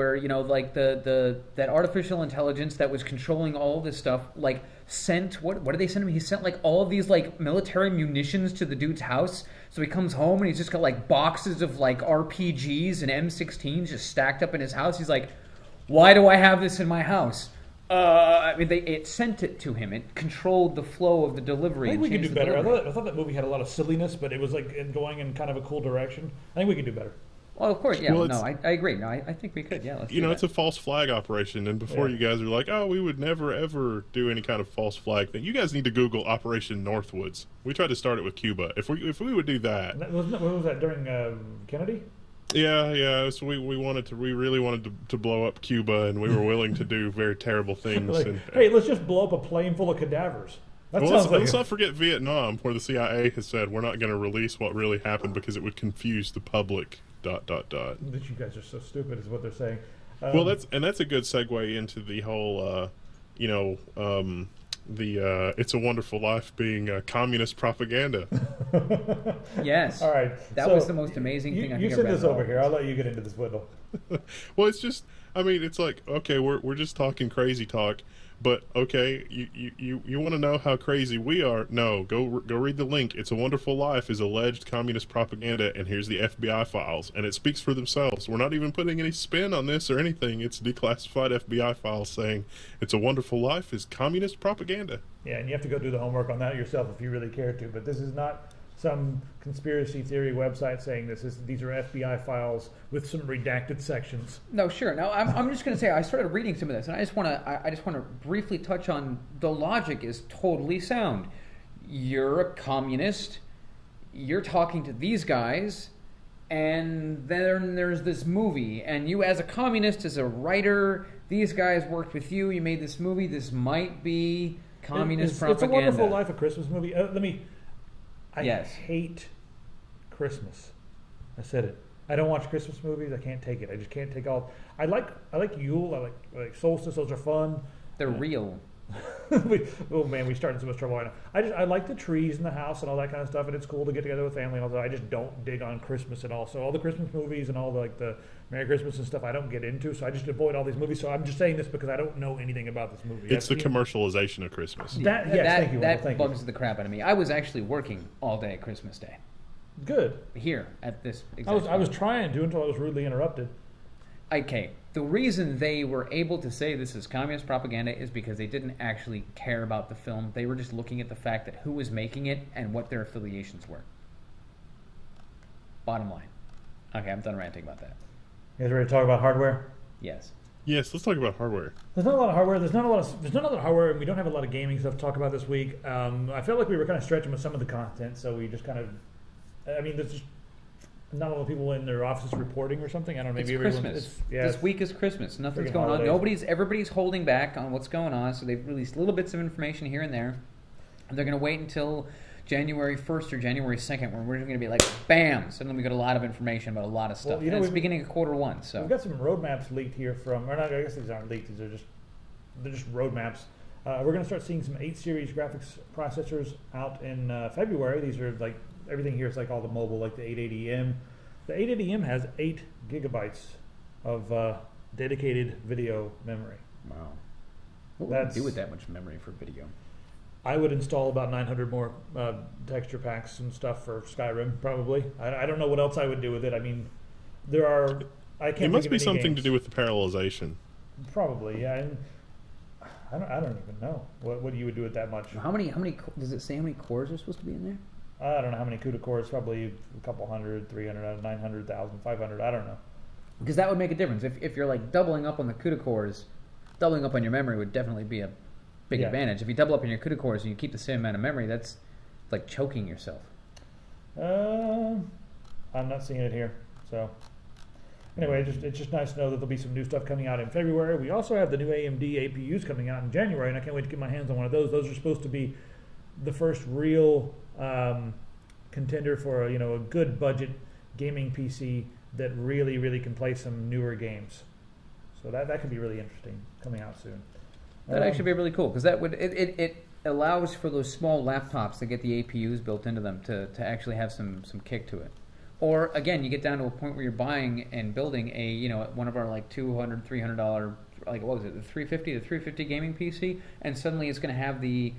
like that artificial intelligence that was controlling all this stuff, like sent what did they send him? He sent like all of these like military munitions to the dude's house. So he comes home and he's just got like boxes of like RPGs and M16s just stacked up in his house. He's like, why do I have this in my house? It sent it to him. It controlled the flow of the delivery. I think we could do better. I thought that movie had a lot of silliness, but it was like going in kind of a cool direction. I think we could do better. Well, of course, yeah. Well, I agree. No, I think we could. Yeah, let's do that. It's a false flag operation, and before you guys are like, oh, we would never ever do any kind of false flag thing. You guys need to Google Operation Northwoods. We tried to start it with Cuba. If we would do that. What was that during Kennedy? Yeah. So we really wanted to blow up Cuba, and we were willing to do very terrible things. Hey, let's just blow up a plane full of cadavers. Let's not forget Vietnam, where the CIA has said we're not going to release what really happened because it would confuse the public. ... You guys are so stupid, is what they're saying. Well, that's a good segue into the whole, It's a Wonderful Life being communist propaganda. Yes. All right. That was the most amazing thing I think I've read. You send this over here. I'll let you get into this, Whittle. Well, it's just, it's like, okay, we're just talking crazy talk, but okay, you want to know how crazy we are? No, go read the link. It's a Wonderful Life is alleged communist propaganda, and here's the FBI files, and it speaks for themselves. We're not even putting any spin on this or anything. It's declassified FBI files saying It's a Wonderful Life is communist propaganda. Yeah, and you have to go do the homework on that yourself if you really care to, but this is not some conspiracy theory website saying these are FBI files with some redacted sections. No, sure. Now, I'm just going to say I started reading some of this, and I just want to briefly touch on the logic is totally sound. You're a communist. You're talking to these guys, and then there's this movie, and you, as a communist, as a writer, these guys worked with you. You made this movie. This might be communist propaganda. It's a Wonderful Life, a Christmas movie. I Yes. hate Christmas. I said it. I don't watch Christmas movies. I can't take it. I just can't take all. I like Yule. I like Solstice. Those are fun. They're real. Oh man, we started so much trouble right now. I like the trees in the house and all that kind of stuff, and it's cool to get together with family and all that. I just don't dig on Christmas at all. So all the Christmas movies and all the Merry Christmas and stuff I don't get into. So I just avoid all these movies. So I'm just saying this because I don't know anything about this movie. It's the commercialization of Christmas. That bugs the crap out of me. I was actually working all day Christmas Day. Good. Here at this. I was trying to until I was rudely interrupted. Okay, the reason they were able to say this is communist propaganda is because they didn't actually care about the film. They were just looking at the fact that who was making it and what their affiliations were. Bottom line. Okay, I'm done ranting about that. You guys ready to talk about hardware? Yes. Yes, let's talk about hardware. There's not a lot of hardware. There's not a lot of hardware, and we don't have a lot of gaming stuff to talk about this week. I felt like we were kind of stretching with some of the content, so we just kind of. I mean, there's just not a lot of people in their offices reporting or something. I don't know. Maybe it's Christmas. This week is Christmas. Nothing's going on. Everybody's holding back on what's going on. So they've released little bits of information here and there. And they're going to wait until January 1st or January 2nd, when we're going to be like, bam! Suddenly we got a lot of information about a lot of stuff. Well, it's beginning of quarter one. So we've got some roadmaps leaked here from. Or not, I guess these aren't leaked. They're just roadmaps. We're going to start seeing some 8 series graphics processors out in February. These are like. Everything here is like all the mobile, like the 880M. The 880M has 8 gigabytes of dedicated video memory. Wow. What would you do with that much memory for video? I would install about 900 more texture packs and stuff for Skyrim, probably. I don't know what else I would do with it. I mean, there are... I can't. It must be something to do with the parallelization. Probably, yeah. And I don't even know what you would do with that much. How many? Does it say how many cores are supposed to be in there? I don't know how many CUDA cores, probably a couple hundred, 300 out of 900,000, 500, I don't know. Because that would make a difference. If you're like doubling up on the CUDA cores, doubling up on your memory would definitely be a big advantage. If you double up on your CUDA cores and you keep the same amount of memory, that's like choking yourself. I'm not seeing it here. So anyway, it's just nice to know that there'll be some new stuff coming out in February. We also have the new AMD APUs coming out in January, and I can't wait to get my hands on one of those. Those are supposed to be the first real contender for a good budget gaming PC that really can play some newer games. So that could be really interesting coming out soon. That'd actually be really cool because that would it allows for those small laptops to get the APUs built into them to actually have some kick to it. Or again, you get down to a point where you're buying and building one of our like $200, $300 like what was it, the 350 to 350 gaming PC, and suddenly it's going to have the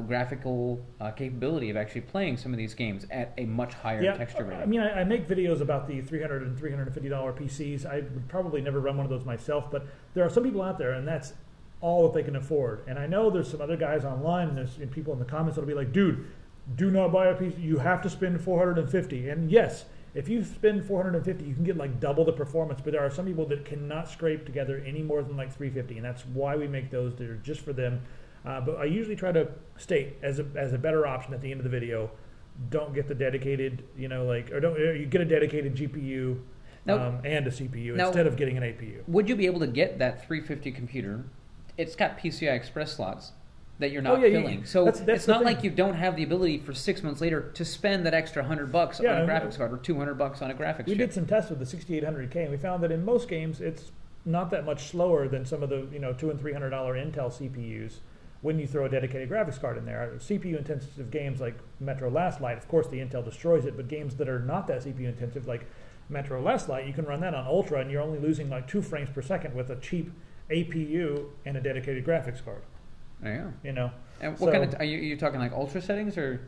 graphical capability of actually playing some of these games at a much higher texture rating. I mean, I make videos about the $300 and $350 PCs. I would probably never run one of those myself, but there are some people out there, and that's all that they can afford. And I know there's some other guys online, and there's people in the comments that'll be like, dude, do not buy a PC. You have to spend $450. And yes, if you spend $450, you can get like double the performance, but there are some people that cannot scrape together any more than like $350, and that's why we make those. They're just for them. But I usually try to state as a better option at the end of the video, don't get the dedicated, you get a dedicated GPU and a CPU instead of getting an APU. Would you be able to get that 350 computer? It's got PCI Express slots that you're not filling. So that's it's not like you don't have the ability for 6 months later to spend that extra $100 on a graphics card or $200 on a graphics chip. We did some tests with the 6800K, and we found that in most games it's not that much slower than some of the $200 and $300 Intel CPUs. When you throw a dedicated graphics card in there. CPU-intensive games like Metro Last Light, of course the Intel destroys it, but games that are not that CPU-intensive, like Metro Last Light, you can run that on Ultra, and you're only losing like 2 frames per second with a cheap APU and a dedicated graphics card. Yeah. And what kind of, are you talking like Ultra settings, or?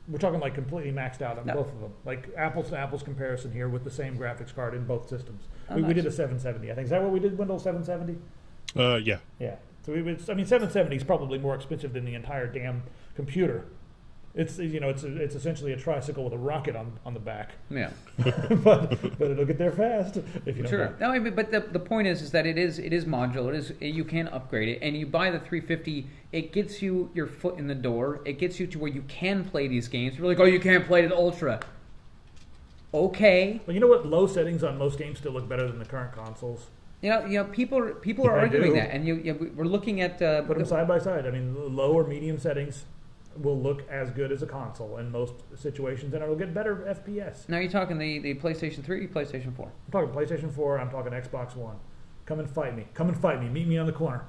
We're talking like completely maxed out on both of them. Like apples to apples comparison here with the same graphics card in both systems. We did a 770, I think. Is that what we did, Windows 770? Yeah. Yeah. So 770 is probably more expensive than the entire damn computer It's it's essentially a tricycle with a rocket on the back. Yeah. but it'll get there fast if you don't. Sure. No, but the point is that it is modular. You can upgrade it, and you buy the 350. It gets you your foot in the door. It gets you to where you can play these games. You're like, oh, you can't play it at Ultra. Okay. Well, you know what? Low settings on most games still look better than the current consoles. People are arguing that, and we're looking at put them side by side. I mean, low or medium settings will look as good as a console in most situations, and it'll get better FPS. Now you're talking the PlayStation 3, PlayStation 4. I'm talking PlayStation 4. I'm talking Xbox One. Come and fight me. Come and fight me. Meet me on the corner.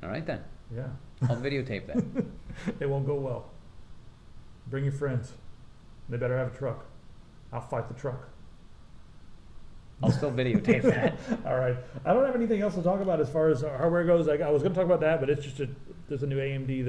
All right then. Yeah. I'll videotape that. It won't go well. Bring your friends. They better have a truck. I'll fight the truck. I'll still videotape that. All right. I don't have anything else to talk about as far as hardware goes. I was going to talk about that, but it's just there's a new AMD.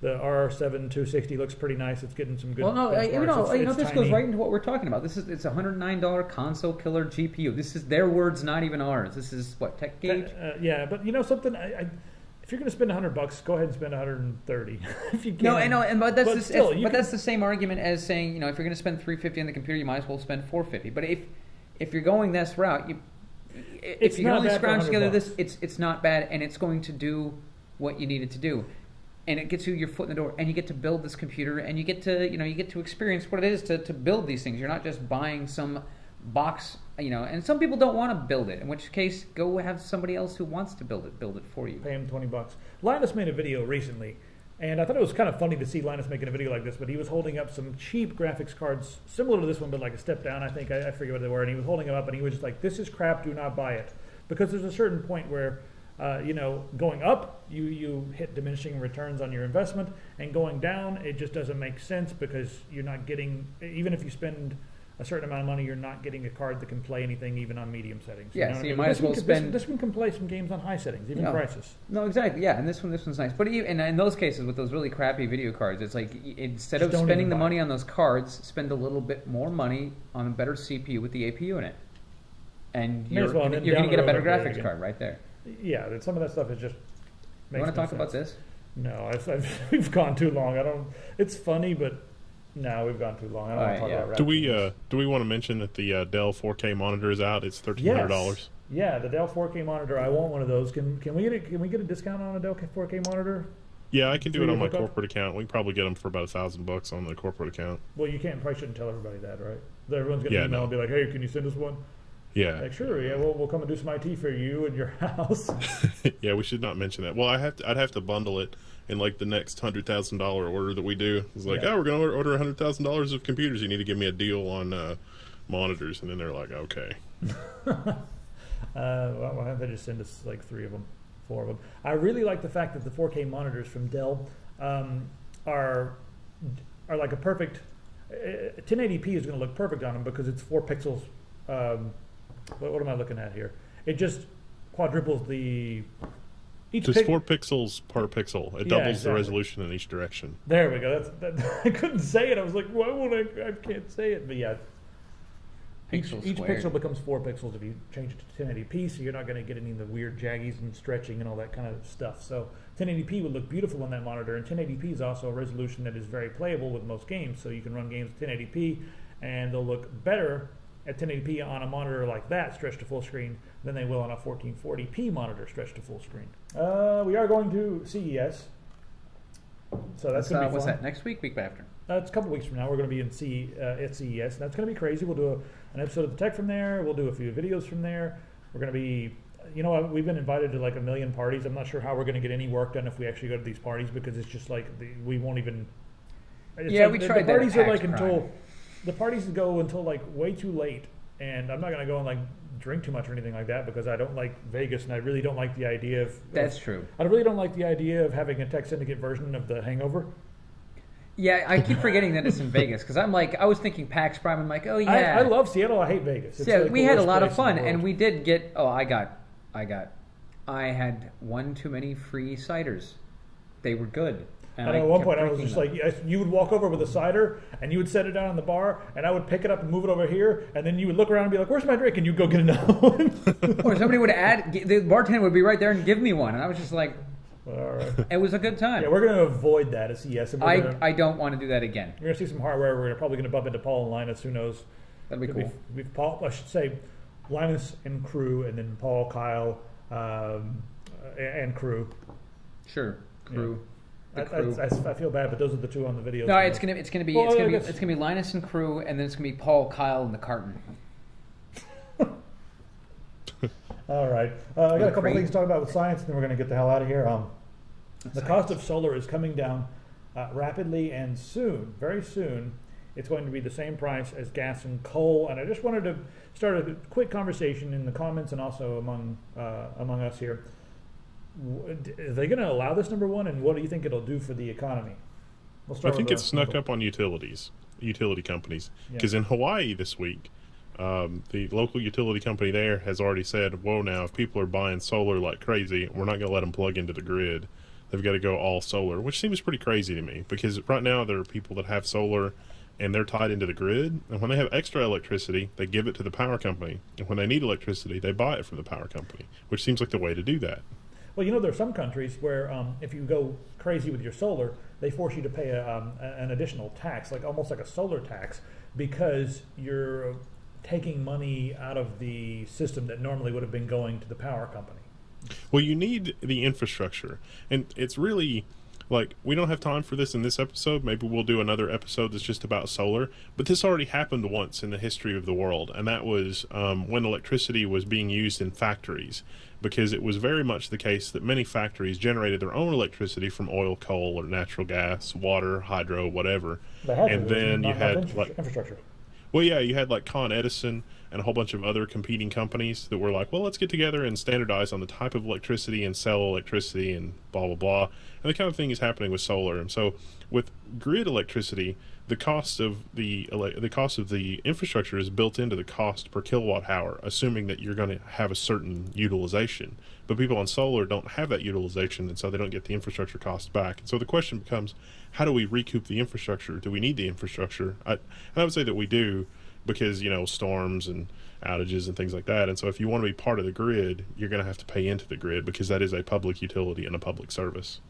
The R7 260 looks pretty nice. It's getting some good. Well, no, benchmarks. This goes right into what we're talking about. It's a $109 console killer GPU. This is their words, not even ours. This is what TechGauge. Yeah, but something. If you're going to spend $100, go ahead and spend $130 if you can. No, I know, but that's the same argument as saying, if you're going to spend $350 on the computer, you might as well spend $450. But if you're going this route, if you can only scrounge together this, it's not bad, and it's going to do what you need it to do. And it gets you your foot in the door, and you get to build this computer, and you get to experience what it is to build these things. You're not just buying some box, and some people don't want to build it, in which case go have somebody else who wants to build it for you. Pay him $20. Linus made a video recently, and I thought it was kind of funny to see Linus making a video like this, but he was holding up some cheap graphics cards, similar to this one, but like a step down, I think. I forget what they were, and he was holding them up, and he was just like, this is crap, do not buy it. Because there's a certain point where going up, you hit diminishing returns on your investment, and going down, it just doesn't make sense because you're not getting, even if you spend a certain amount of money, you're not getting a card that can play anything even on medium settings. Yeah, so you might as well spend. This one can play some games on high settings, even Crisis. No, exactly. Yeah, and this one's nice. But in those cases with those really crappy video cards, it's like instead of spending the money on those cards, spend a little bit more money on a better CPU with the APU in it, and you're going to get a better graphics card right there. Yeah, some of that stuff is just. You want to talk about this? No, we've gone too long. It's funny, but no, we've gone too long. I don't want to talk about rap. Do we want to mention that the Dell 4K monitor is out? It's $1,300. Yes. Yeah, the Dell 4K monitor. I want one of those. Can we get a discount on a Dell 4K monitor? Yeah, I can do it on my corporate account. We can probably get them for about $1,000 on the corporate account. Well, you can't. Probably shouldn't tell everybody that, right? Everyone's going to email and be like, "Hey, can you send us one?" Yeah. Like, sure. Yeah, we'll come and do some IT for you and your house. Yeah, we should not mention that. Well, I'd have to bundle it in like the next $100,000 order that we do. It's like, we're going to order $100,000 of computers. You need to give me a deal on monitors, and then they're like, okay. Why don't they just send us like 4 of them? I really like the fact that the 4K monitors from Dell are like a perfect. 1080p is going to look perfect on them because it's 4 pixels. What am I looking at here? It just quadruples the. Just 4 pixels per pixel. It doubles the resolution in each direction. There we go. I couldn't say it. I was like, why won't I can't say it. But yeah, each pixel becomes 4 pixels if you change it to 1080p, so you're not going to get any of the weird jaggies and stretching and all that kind of stuff. So 1080p would look beautiful on that monitor, and 1080p is also a resolution that is very playable with most games. So you can run games at 1080p, and they'll look better at 1080p on a monitor like that stretched to full screen than they will on a 1440p monitor stretched to full screen. We are going to CES, so that's going to be fun. What's that, next week, week after? It's a couple weeks from now. We're going to be at CES, and that's going to be crazy. We'll do an episode of the tech from there. We'll do a few videos from there. We're going to be, we've been invited to like a million parties. I'm not sure how we're going to get any work done if we actually go to these parties, because it's just like we won't even. We tried the parties that. Are like until the parties go until like way too late, and I'm not going to go and like drink too much or anything like that because I don't like Vegas, and I really don't like the idea of. That's true. I really don't like the idea of having a Tech Syndicate version of The Hangover. Yeah, I keep forgetting that it's in Vegas because I was thinking PAX Prime. I'm like, oh yeah, I love Seattle. I hate Vegas. It's like we had a lot of fun, and we did get. Oh, I had one too many free ciders. They were good. And at one point I was just like, you would walk over with a cider and you would set it down on the bar, and I would pick it up and move it over here, and then you would look around and be like, where's my drink? And you'd go get another one. Or somebody would the bartender would be right there and give me one, and I was just like, All right. It was a good time. Yeah, we're going to avoid that at CES. And I don't want to do that again. We're going to see some hardware. We're probably going to bump into Paul and Linus. Who knows? That'd be cool. We've Paul, I should say Linus and crew, and then Paul, Kyle, and crew. Sure, crew. Yeah. I feel bad, but those are the two on the video. No, it's gonna be Linus and crew, and then it's gonna be Paul, Kyle, and the carton. All right, I got a couple things to talk about with science, and then we're going to get the hell out of here. The cost of solar is coming down rapidly and soon, very soon. It's going to be the same price as gas and coal, and I just wanted to start a quick conversation in the comments and also among us here. Are they going to allow this, number one, and what do you think it'll do for the economy? I think it's snuck up on utility companies, because in Hawaii this week, the local utility company there has already said, whoa, now if people are buying solar like crazy, we're not going to let them plug into the grid. They've got to go all solar, which seems pretty crazy to me, because right now there are people that have solar and they're tied into the grid, and when they have extra electricity, they give it to the power company, and when they need electricity, they buy it from the power company, which seems like the way to do that. Well, there are some countries where if you go crazy with your solar, they force you to pay an additional tax, almost like a solar tax, because you're taking money out of the system that normally would have been going to the power company. Well, you need the infrastructure, and it's really we don't have time for this in this episode. Maybe we'll do another episode that's just about solar, but this already happened once in the history of the world, and that was when electricity was being used in factories, because it was very much the case that many factories generated their own electricity from oil, coal, or natural gas, water, hydro, whatever. And then you had infrastructure. Well, yeah, you had Con Edison and a whole bunch of other competing companies that were like, well, let's get together and standardize on the type of electricity and sell electricity and blah, blah, blah. And the kind of thing is happening with solar. And so with grid electricity, the cost of the infrastructure is built into the cost per kilowatt hour, assuming that you're going to have a certain utilization. But people on solar don't have that utilization, and so they don't get the infrastructure cost back. And so the question becomes, how do we recoup the infrastructure? Do we need the infrastructure? And I would say that we do, because storms and outages and things like that. And so if you want to be part of the grid, you're going to have to pay into the grid, because that is a public utility and a public service.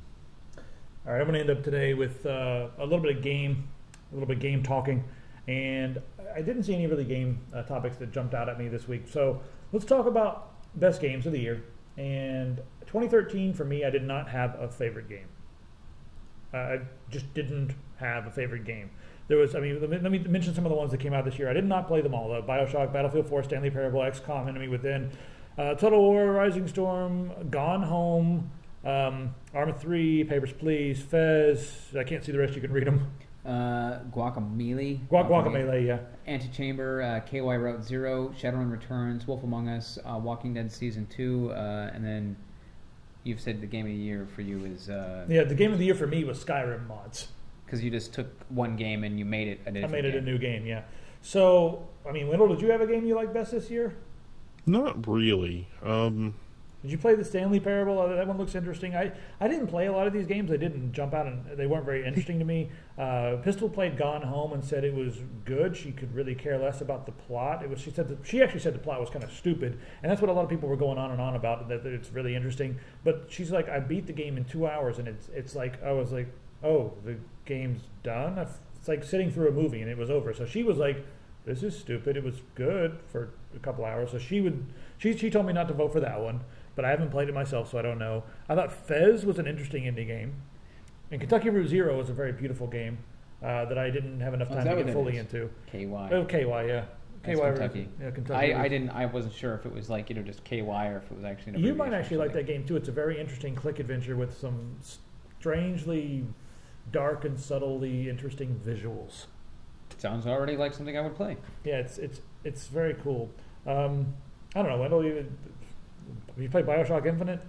All right, I'm going to end up today with a little bit of game talking, and I didn't see any really game topics that jumped out at me this week. So let's talk about best games of the year. And 2013 for me, I did not have a favorite game. I just didn't have a favorite game. There was, let me mention some of the ones that came out this year. I did not play them all, though. BioShock, Battlefield 4, Stanley Parable, XCOM, Enemy Within, Total War, Rising Storm, Gone Home, Arma 3, Papers, Please, Fez. I can't see the rest. You can read them. Guacamelee. Guacamelee, yeah. Antechamber, KY Route Zero, Shadowrun Returns, Wolf Among Us, Walking Dead Season 2, and then you've said the game of the year for you is... yeah, the game of the year for me was Skyrim mods. Because you just took one game and you made it a different game. I made it a new game, yeah. So, Wendell, did you have a game you liked best this year? Not really. Did you play the Stanley Parable? That one looks interesting. I didn't play a lot of these games. They didn't jump out, and they weren't very interesting to me. Pistol played Gone Home and said it was good. She could really care less about the plot. She actually said the plot was kind of stupid, and that's what a lot of people were going on and on about, that it's really interesting. But she's like, I beat the game in 2 hours, and it's like, I was like, oh, the game's done? It's like sitting through a movie, and it was over. So she was like, this is stupid. It was good for a couple hours. So she told me not to vote for that one. But I haven't played it myself, so I don't know. I thought Fez was an interesting indie game. And Kentucky Route Zero was a very beautiful game that I didn't have enough time to get fully into. KY. Oh, KY, yeah. That's Kentucky. Yeah, Kentucky. I wasn't sure if it was just KY or if it was actually an You might actually like that game, too. It's a very interesting click adventure with some strangely dark and subtly interesting visuals. Sounds already like something I would play. Yeah, it's very cool. I don't know, Wendell, you play BioShock Infinite?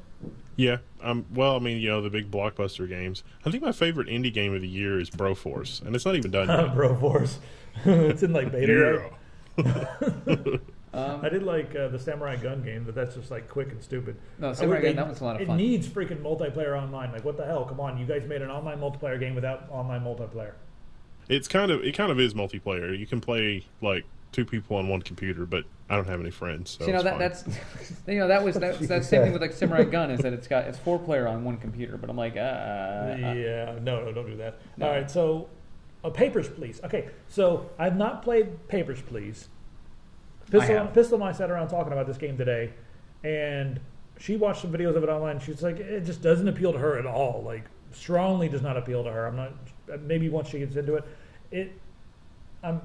Yeah. The big blockbuster games. I think my favorite indie game of the year is Broforce, and it's not even done yet. Broforce. It's in beta, right? I did like the Samurai Gun game, but that's just quick and stupid. No, Samurai Gun, that was a lot of fun. It needs freaking multiplayer online. What the hell? Come on, you guys made an online multiplayer game without online multiplayer. It kind of is multiplayer. You can play 2 people on one computer, but I don't have any friends. So you know, that's that same thing with like Samurai Gun, is that it's 4-player on one computer, but I'm like, no, don't do that. No. All right, so Papers, Please. Okay, so I've not played Papers, Please. Pistol and I sat around talking about this game today, and she watched some videos of it online. She's like, it just doesn't appeal to her at all. Like, strongly does not appeal to her. I'm not. Maybe once she gets into it, I'm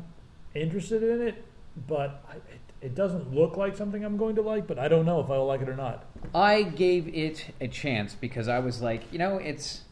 interested in it, but it doesn't look like something I'm going to like. But I don't know if I will like it or not. I gave it a chance because I was like, it's.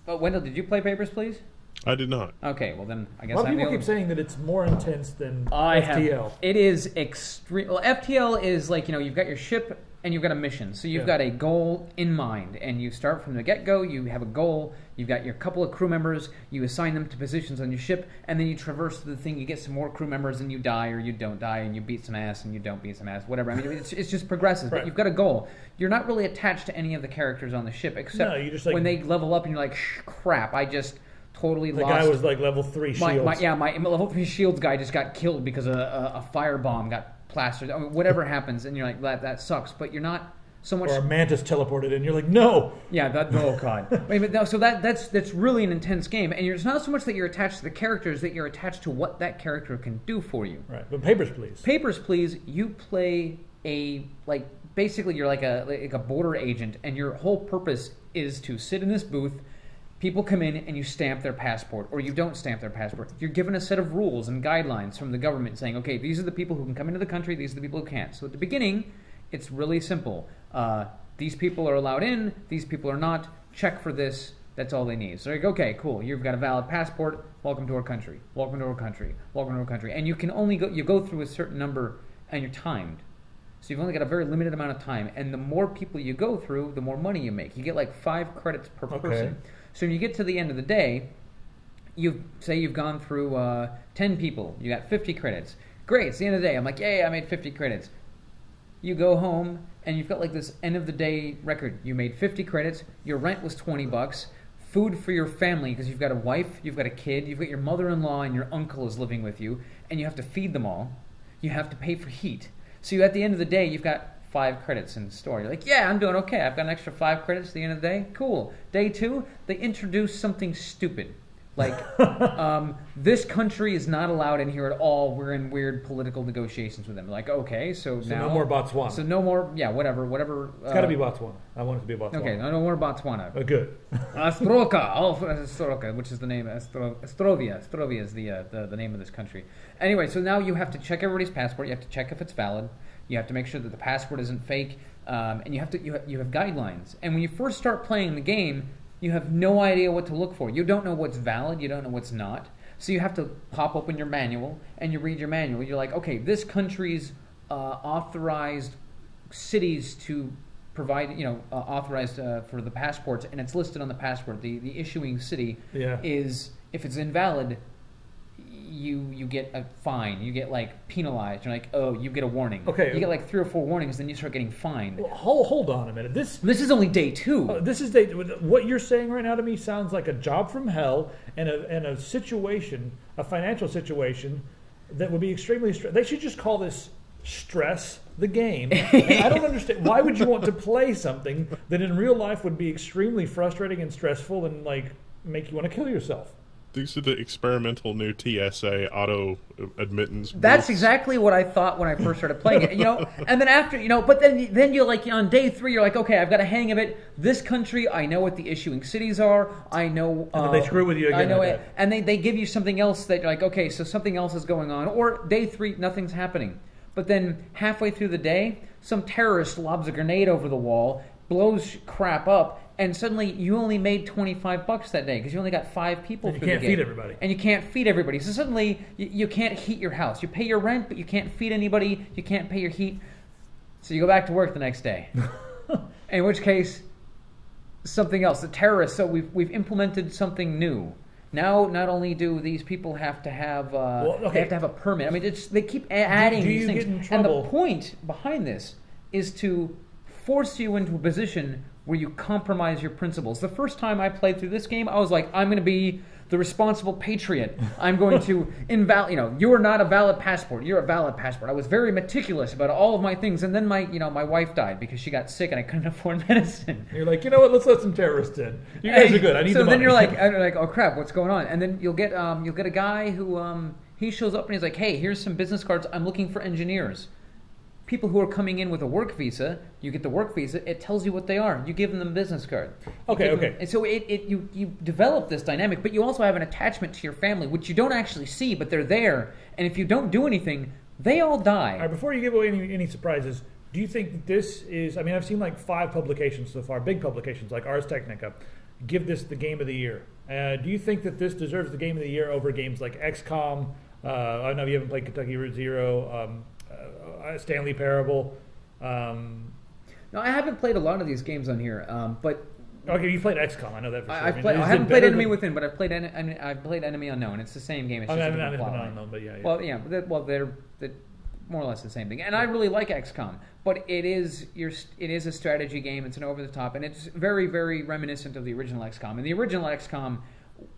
But Wendell, did you play Papers, Please? I did not. Okay, well then I guess A lot of I'm people keep saying that it's more intense than FTL. It is extreme. Well, FTL is like, you've got your ship and you've got a mission. So you've got a goal in mind, and you start from the get-go. You have a goal. You've got your couple of crew members. You assign them to positions on your ship, and then you traverse the thing. You get some more crew members, and you die or you don't die, and you beat some ass and you don't beat some ass. Whatever. I mean, it's just progressive. Right. But you've got a goal. You're not really attached to any of the characters on the ship, except you just, like, when they level up, and you're like, crap, I just totally lost. The guy was like level 3 shields. My level 3 shields guy just got killed because a firebomb got plastered. I mean, whatever happens, and you're like, that sucks. But you're not so much. Or a mantis teleported in. You're like, no. Yeah, oh god. Wait, no, so that's really an intense game, and it's not so much that you're attached to the characters, that you're attached to what that character can do for you. Right. But Papers, Please. Papers, Please. You play basically you're like a border agent, and your whole purpose is to sit in this booth. People come in and you stamp their passport, or you don't stamp their passport. You're given a set of rules and guidelines from the government saying, okay, these are the people who can come into the country, these are the people who can't. So at the beginning, it's really simple. These people are allowed in, these people are not. Check for this. That's all they need. So you're like, okay, cool. You've got a valid passport. Welcome to our country. Welcome to our country. Welcome to our country. And you can only go through a certain number, and you're timed. So you've only got a very limited amount of time. And the more people you go through, the more money you make. You get like 5 credits per person. So when you get to the end of the day, you've gone through 10 people. You got 50 credits. Great, it's the end of the day. I'm like, yay, I made 50 credits. You go home, and you've got like this end of the day record. You made 50 credits. Your rent was $20. Food for your family, because you've got a wife, you've got a kid, you've got your mother-in-law, and your uncle is living with you, and you have to feed them all. You have to pay for heat. So at the end of the day, you've got 5 credits in the store. You're like, yeah, I'm doing okay. I've got an extra 5 credits at the end of the day. Cool. Day 2, they introduce something stupid. Like, this country is not allowed in here at all. We're in weird political negotiations with them. Like, okay, so now... no more Botswana. So no more, whatever. It's got to be Botswana. I want it to be Botswana. Okay, no more Botswana. Good. Astroka, which is the name. Astrovia is the name of this country. Anyway, so now you have to check everybody's passport. You have to check if it's valid. You have to make sure that the passport isn't fake, and you have guidelines. And when you first start playing the game, you have no idea what to look for. You don't know what's valid. You don't know what's not. So you have to pop open your manual, and you read your manual. You're like, okay, this country's authorized cities to provide, authorized for the passports, and it's listed on the passport. The issuing city is, if it's invalid, you get a fine. You get like penalized. You're like, oh, you get a warning. Okay. You get like 3 or 4 warnings, then you start getting fined. Well, hold on a minute. This is only day 2. This is day. What you're saying right now to me sounds like a job from hell, and a situation, a financial situation that would be extremely. They should just call this stress the game. And I don't understand. Why would you want to play something that in real life would be extremely frustrating and stressful and like make you want to kill yourself? These are the experimental new TSA auto admittance. That's exactly what I thought when I first started playing it. And then after, but then you're like, on day 3, you're like, okay, I've got a hang of it. This country, I know what the issuing cities are. I know. And then they screw with you again. I know it. And they give you something else that you're like, okay, so something else is going on. Or day 3, nothing's happening. But then halfway through the day, some terrorist lobs a grenade over the wall, blows crap up, and suddenly you only made $25 that day because you only got 5 people through the game. And you can't feed everybody. And you can't feed everybody. So suddenly you can't heat your house. You pay your rent, but you can't feed anybody. You can't pay your heat. So you go back to work the next day. In which case, something else. The terrorists. So we've implemented something new. Now, not only do these people have to have they have to have a permit. I mean, they keep adding these things. Get in trouble? And the point behind this is to force you into a position where you compromise your principles. The first time I played through this game, I was like, I'm going to be the responsible patriot. I'm going to you are not a valid passport. You're a valid passport. I was very meticulous about all of my things, and then my wife died because she got sick and I couldn't afford medicine. You're like, you know what? Let's let some terrorists in. You guys are good. I need the money. So then you're like, oh crap, what's going on? And then you'll get a guy who he shows up and he's like, hey, here's some business cards. I'm looking for engineers. People who are coming in with a work visa, you get the work visa, it tells you what they are. You give them a business card. Okay. And so you develop this dynamic, but you also have an attachment to your family, which you don't actually see, but they're there. And if you don't do anything, they all die. All right, before you give away any surprises, do you think this is, I mean, I've seen like 5 publications so far, big publications like Ars Technica, give this the game of the year. Do you think that this deserves the game of the year over games like XCOM? I know you haven't played Kentucky Route Zero, Stanley Parable. No, I haven't played a lot of these games on here, but okay, you played XCOM. I know that for sure. I haven't played Enemy Within, but I've played Enemy Unknown. It's the same game. It's just a different plot line. Unknown, but yeah. Well, they're more or less the same thing. And I really like XCOM, but it is a strategy game. It's an over the top, and it's very, very reminiscent of the original XCOM. And the original XCOM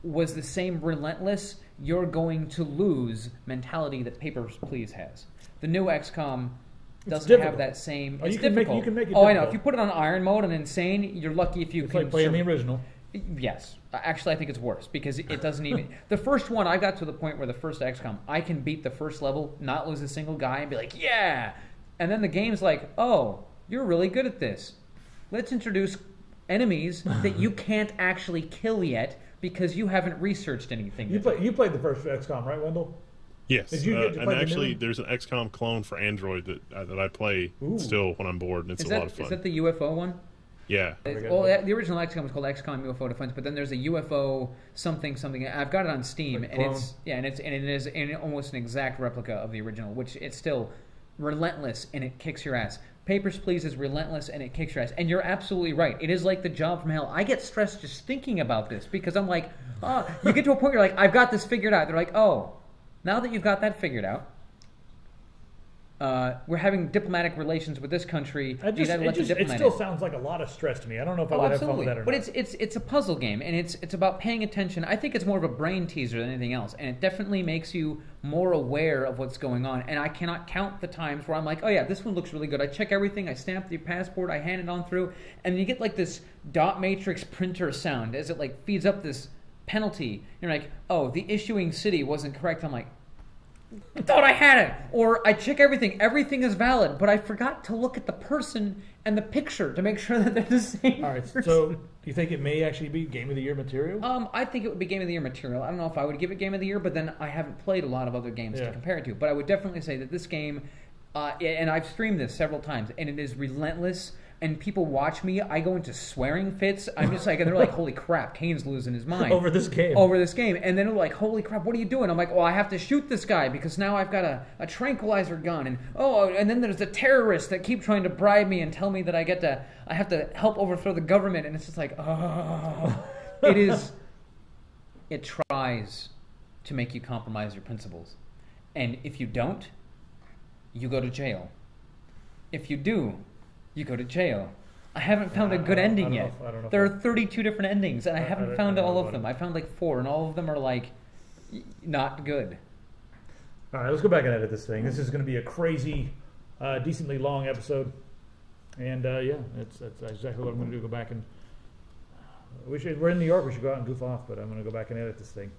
was the same relentless, you're going to lose mentality that Papers, Please has. The new XCOM doesn't have that same. It's difficult. You can make it. I know. If you put it on Iron Mode and Insane, you're lucky if you it's can. Like playing the original. Yes, actually, I think it's worse because it doesn't even. The first one, I got to the point where the first XCOM, I can beat the first level, not lose a single guy, and be like, yeah. And then the game's like, oh, you're really good at this. Let's introduce enemies that you can't actually kill yet because you haven't researched anything. You played the first XCOM, right, Wendell? Yes, Did you get to play and actually, the there's an XCOM clone for Android that I play still when I'm bored, and it's a lot of fun. Is that the UFO one? Yeah. Well, the original XCOM was called XCOM UFO Defense, but then there's a UFO something. I've got it on Steam, like and it is almost an exact replica of the original, which it's still relentless and it kicks your ass. Papers, Please is relentless and it kicks your ass. And you're absolutely right. It is like the job from hell. I get stressed just thinking about this because I'm like, oh, you get to a point where you're like, I've got this figured out. They're like, oh, now that you've got that figured out, we're having diplomatic relations with this country. It still sounds like a lot of stress to me. I don't know if I would have fun with that or not. But it's a puzzle game, and it's about paying attention. I think it's more of a brain teaser than anything else, and it definitely makes you more aware of what's going on. And I cannot count the times where I'm like, oh yeah, this one looks really good. I check everything. I stamp the passport. I hand it on through, and you get like this dot matrix printer sound as it like feeds up this penalty. You're like, oh, the issuing city wasn't correct. I'm like, I thought I had it. Or I check everything. Everything is valid, but I forgot to look at the person and the picture to make sure that they're the same. All right, so do you think it may actually be Game of the Year material? I think it would be Game of the Year material. I don't know if I would give it Game of the Year, but then I haven't played a lot of other games to compare it to. But I would definitely say that this game, and I've streamed this several times, and it is relentless. And people watch me, I go into swearing fits. I'm just like, and they're like, holy crap, Kane's losing his mind. Over this game. And then they're like, holy crap, what are you doing? I'm like, well, I have to shoot this guy because now I've got a tranquilizer gun. And then there's the terrorists that keep trying to bribe me and tell me that I have to help overthrow the government. And it's just like, oh. It tries to make you compromise your principles. And if you don't, you go to jail. If you do, you go to jail. I haven't found a good ending yet. There are 32 different endings, and I haven't found all of them. I found like 4, and all of them are like not good. All right, let's go back and edit this thing. This is going to be a crazy, decently long episode, and that's exactly what I'm going to do. Go back and we're in New York. We should go out and goof off, but I'm going to go back and edit this thing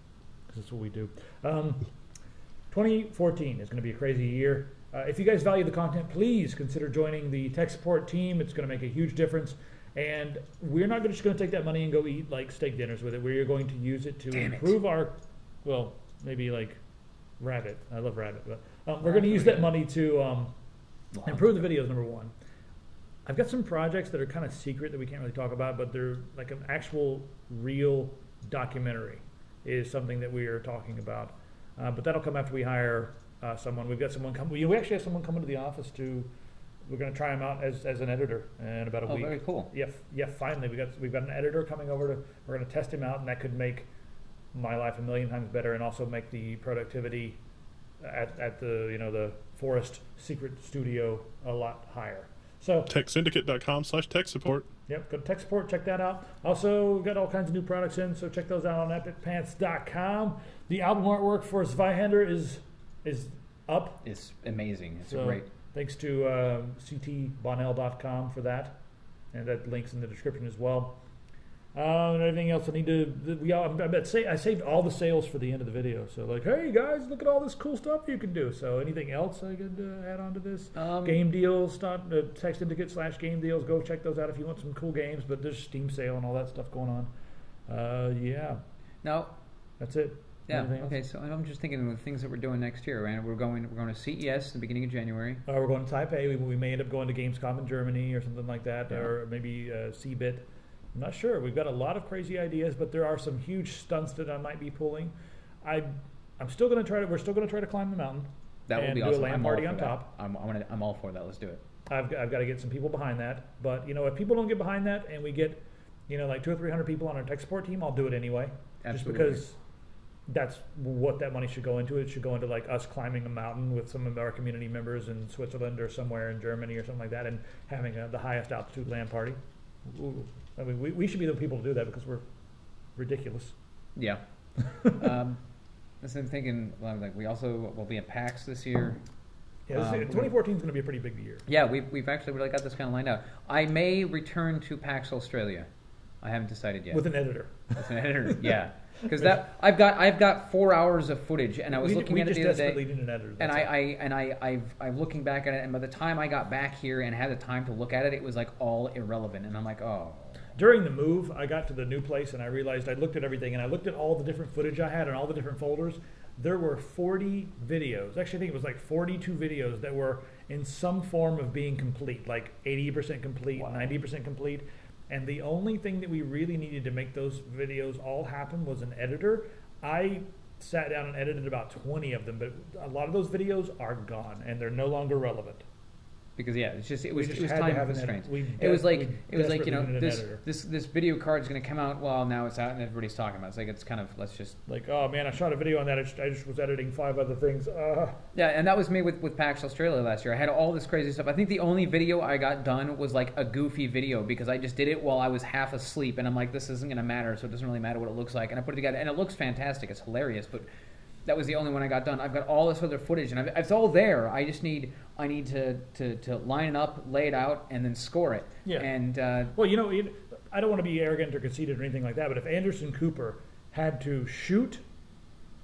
because that's what we do. 2014 is going to be a crazy year. If you guys value the content, please consider joining the tech support team. It's going to make a huge difference. And we're not just going to take that money and go eat like steak dinners with it. We're going to use it to improve our, well, maybe like Rabbit. I love Rabbit. But we're going to use that money to improve the videos, number one. I've got some projects that are kind of secret that we can't really talk about, but they're like an actual real documentary is something that we are talking about. But that'll come after we hire someone. We've got someone come. We actually have someone coming to the office we're going to try him out as an editor in about a week. Oh, very cool. Yeah. Finally, we've got an editor coming over we're going to test him out, and that could make my life a million times better, and also make the productivity at the the Forest Secret Studio a lot higher. So TechSyndicate.com/tech support. Yep, go to tech support, check that out. Also, we've got all kinds of new products in, so check those out on epicpants.com. The album artwork for Zweihander is up. It's amazing. It's So, great. Thanks to ctbonnell.com for that. And that link's in the description as well. And everything else I need to... I saved all the sales for the end of the video. So like, hey guys, look at all this cool stuff you can do. So anything else I could add on to this? Game deals, Tech Syndicate / game deals. Go check those out if you want some cool games. But there's Steam sale and all that stuff going on. Yeah. Now, that's it. yeah. Okay. So I'm just thinking of the things that we're doing next year. And we're going to CES at the beginning of January. We're going to Taipei. We may end up going to Gamescom in Germany or something like that, Yeah. or maybe CeBIT. I'm not sure. We've got a lot of crazy ideas, but there are some huge stunts that I might be pulling. I'm still going to try to. We're still going to try to climb the mountain. That will be do awesome. a LAN I'm party all on for that. top. I'm all for that. Let's do it. I've got to get some people behind that. But if people don't get behind that, and we get like 200 or 300 people on our tech support team, I'll do it anyway. Absolutely. Just because that's what that money should go into. It should go into like us climbing a mountain with some of our community members in Switzerland or somewhere in Germany or something like that, and having the highest altitude LAN party. Ooh. I mean, we should be the people to do that because we're ridiculous. Yeah. I'm thinking, like, we also will be at PAX this year. Yeah, 2014 is going to be a pretty big year. Yeah, we've actually really got this kind of lined out. I may return to PAX Australia. I haven't decided yet. With an editor. With an editor, yeah. Because I've got 4 hours of footage, and I was looking at it the other day. Need an editor. And I'm looking back at it, and by the time I got back here and had the time to look at it, it was like all irrelevant, and I'm like, oh. During the move, I got to the new place and I realized I looked at everything and I looked at all the different footage I had and all the different folders. There were 40 videos. Actually, I think it was like 42 videos that were in some form of being complete, like 80% complete, Wow. 90% complete. And the only thing that we really needed to make those videos all happen was an editor. I sat down and edited about 20 of them, but a lot of those videos are gone and they're no longer relevant. Because it was had to time have an constraints. edit. It was like desperately needed an this video card is going to come out. Well, now it's out and everybody's talking about it. It's like it's kind of let's just like, oh man, I shot a video on that. I just was editing 5 other things. Yeah, and that was me with PAX Australia last year. I had all this crazy stuff. I think the only video I got done was like a goofy video because I just did it while I was half asleep, and I'm like, this isn't going to matter, so it doesn't really matter what it looks like. And I put it together, and it looks fantastic. It's hilarious, but that was the only one I got done. I've got all this other footage, and it's all there. I need to line it up, lay it out, and then score it. Yeah. And well, I don't want to be arrogant or conceited or anything like that, but if Anderson Cooper had to shoot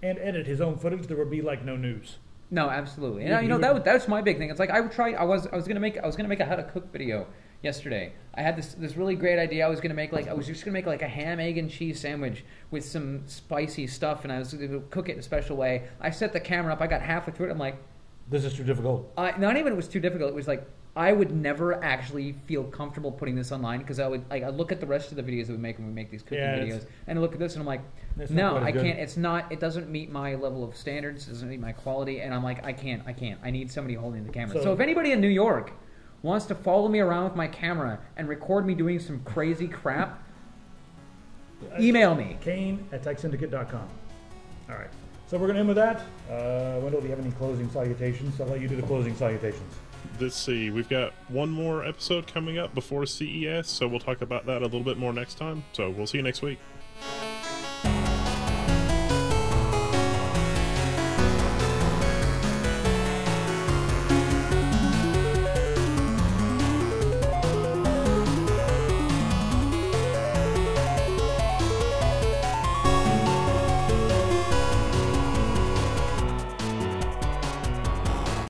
and edit his own footage, there would be like no news. No, absolutely. And that's my big thing. It's like I was gonna make a how to cook video yesterday. I had this really great idea. I was just gonna make like a ham, egg, and cheese sandwich with some spicy stuff, and I was gonna cook it in a special way. I set the camera up. I got halfway through it. I'm like, this is too difficult. Not even it was too difficult. It was like I would never actually feel comfortable putting this online because I look at the rest of the videos that we make when we make these cooking videos, and I look at this and I'm like, no, I can't. It's not. It doesn't meet my level of standards. It doesn't meet my quality, and I'm like, I can't. I need somebody holding the camera. So if anybody in New York wants to follow me around with my camera and record me doing some crazy crap, email me. Kane@techsyndicate.com. All right. So we're going to end with that. Wendell, do you have any closing salutations? I'll let you do the closing salutations. Let's see. We've got one more episode coming up before CES, so we'll talk about that a little bit more next time. So we'll see you next week.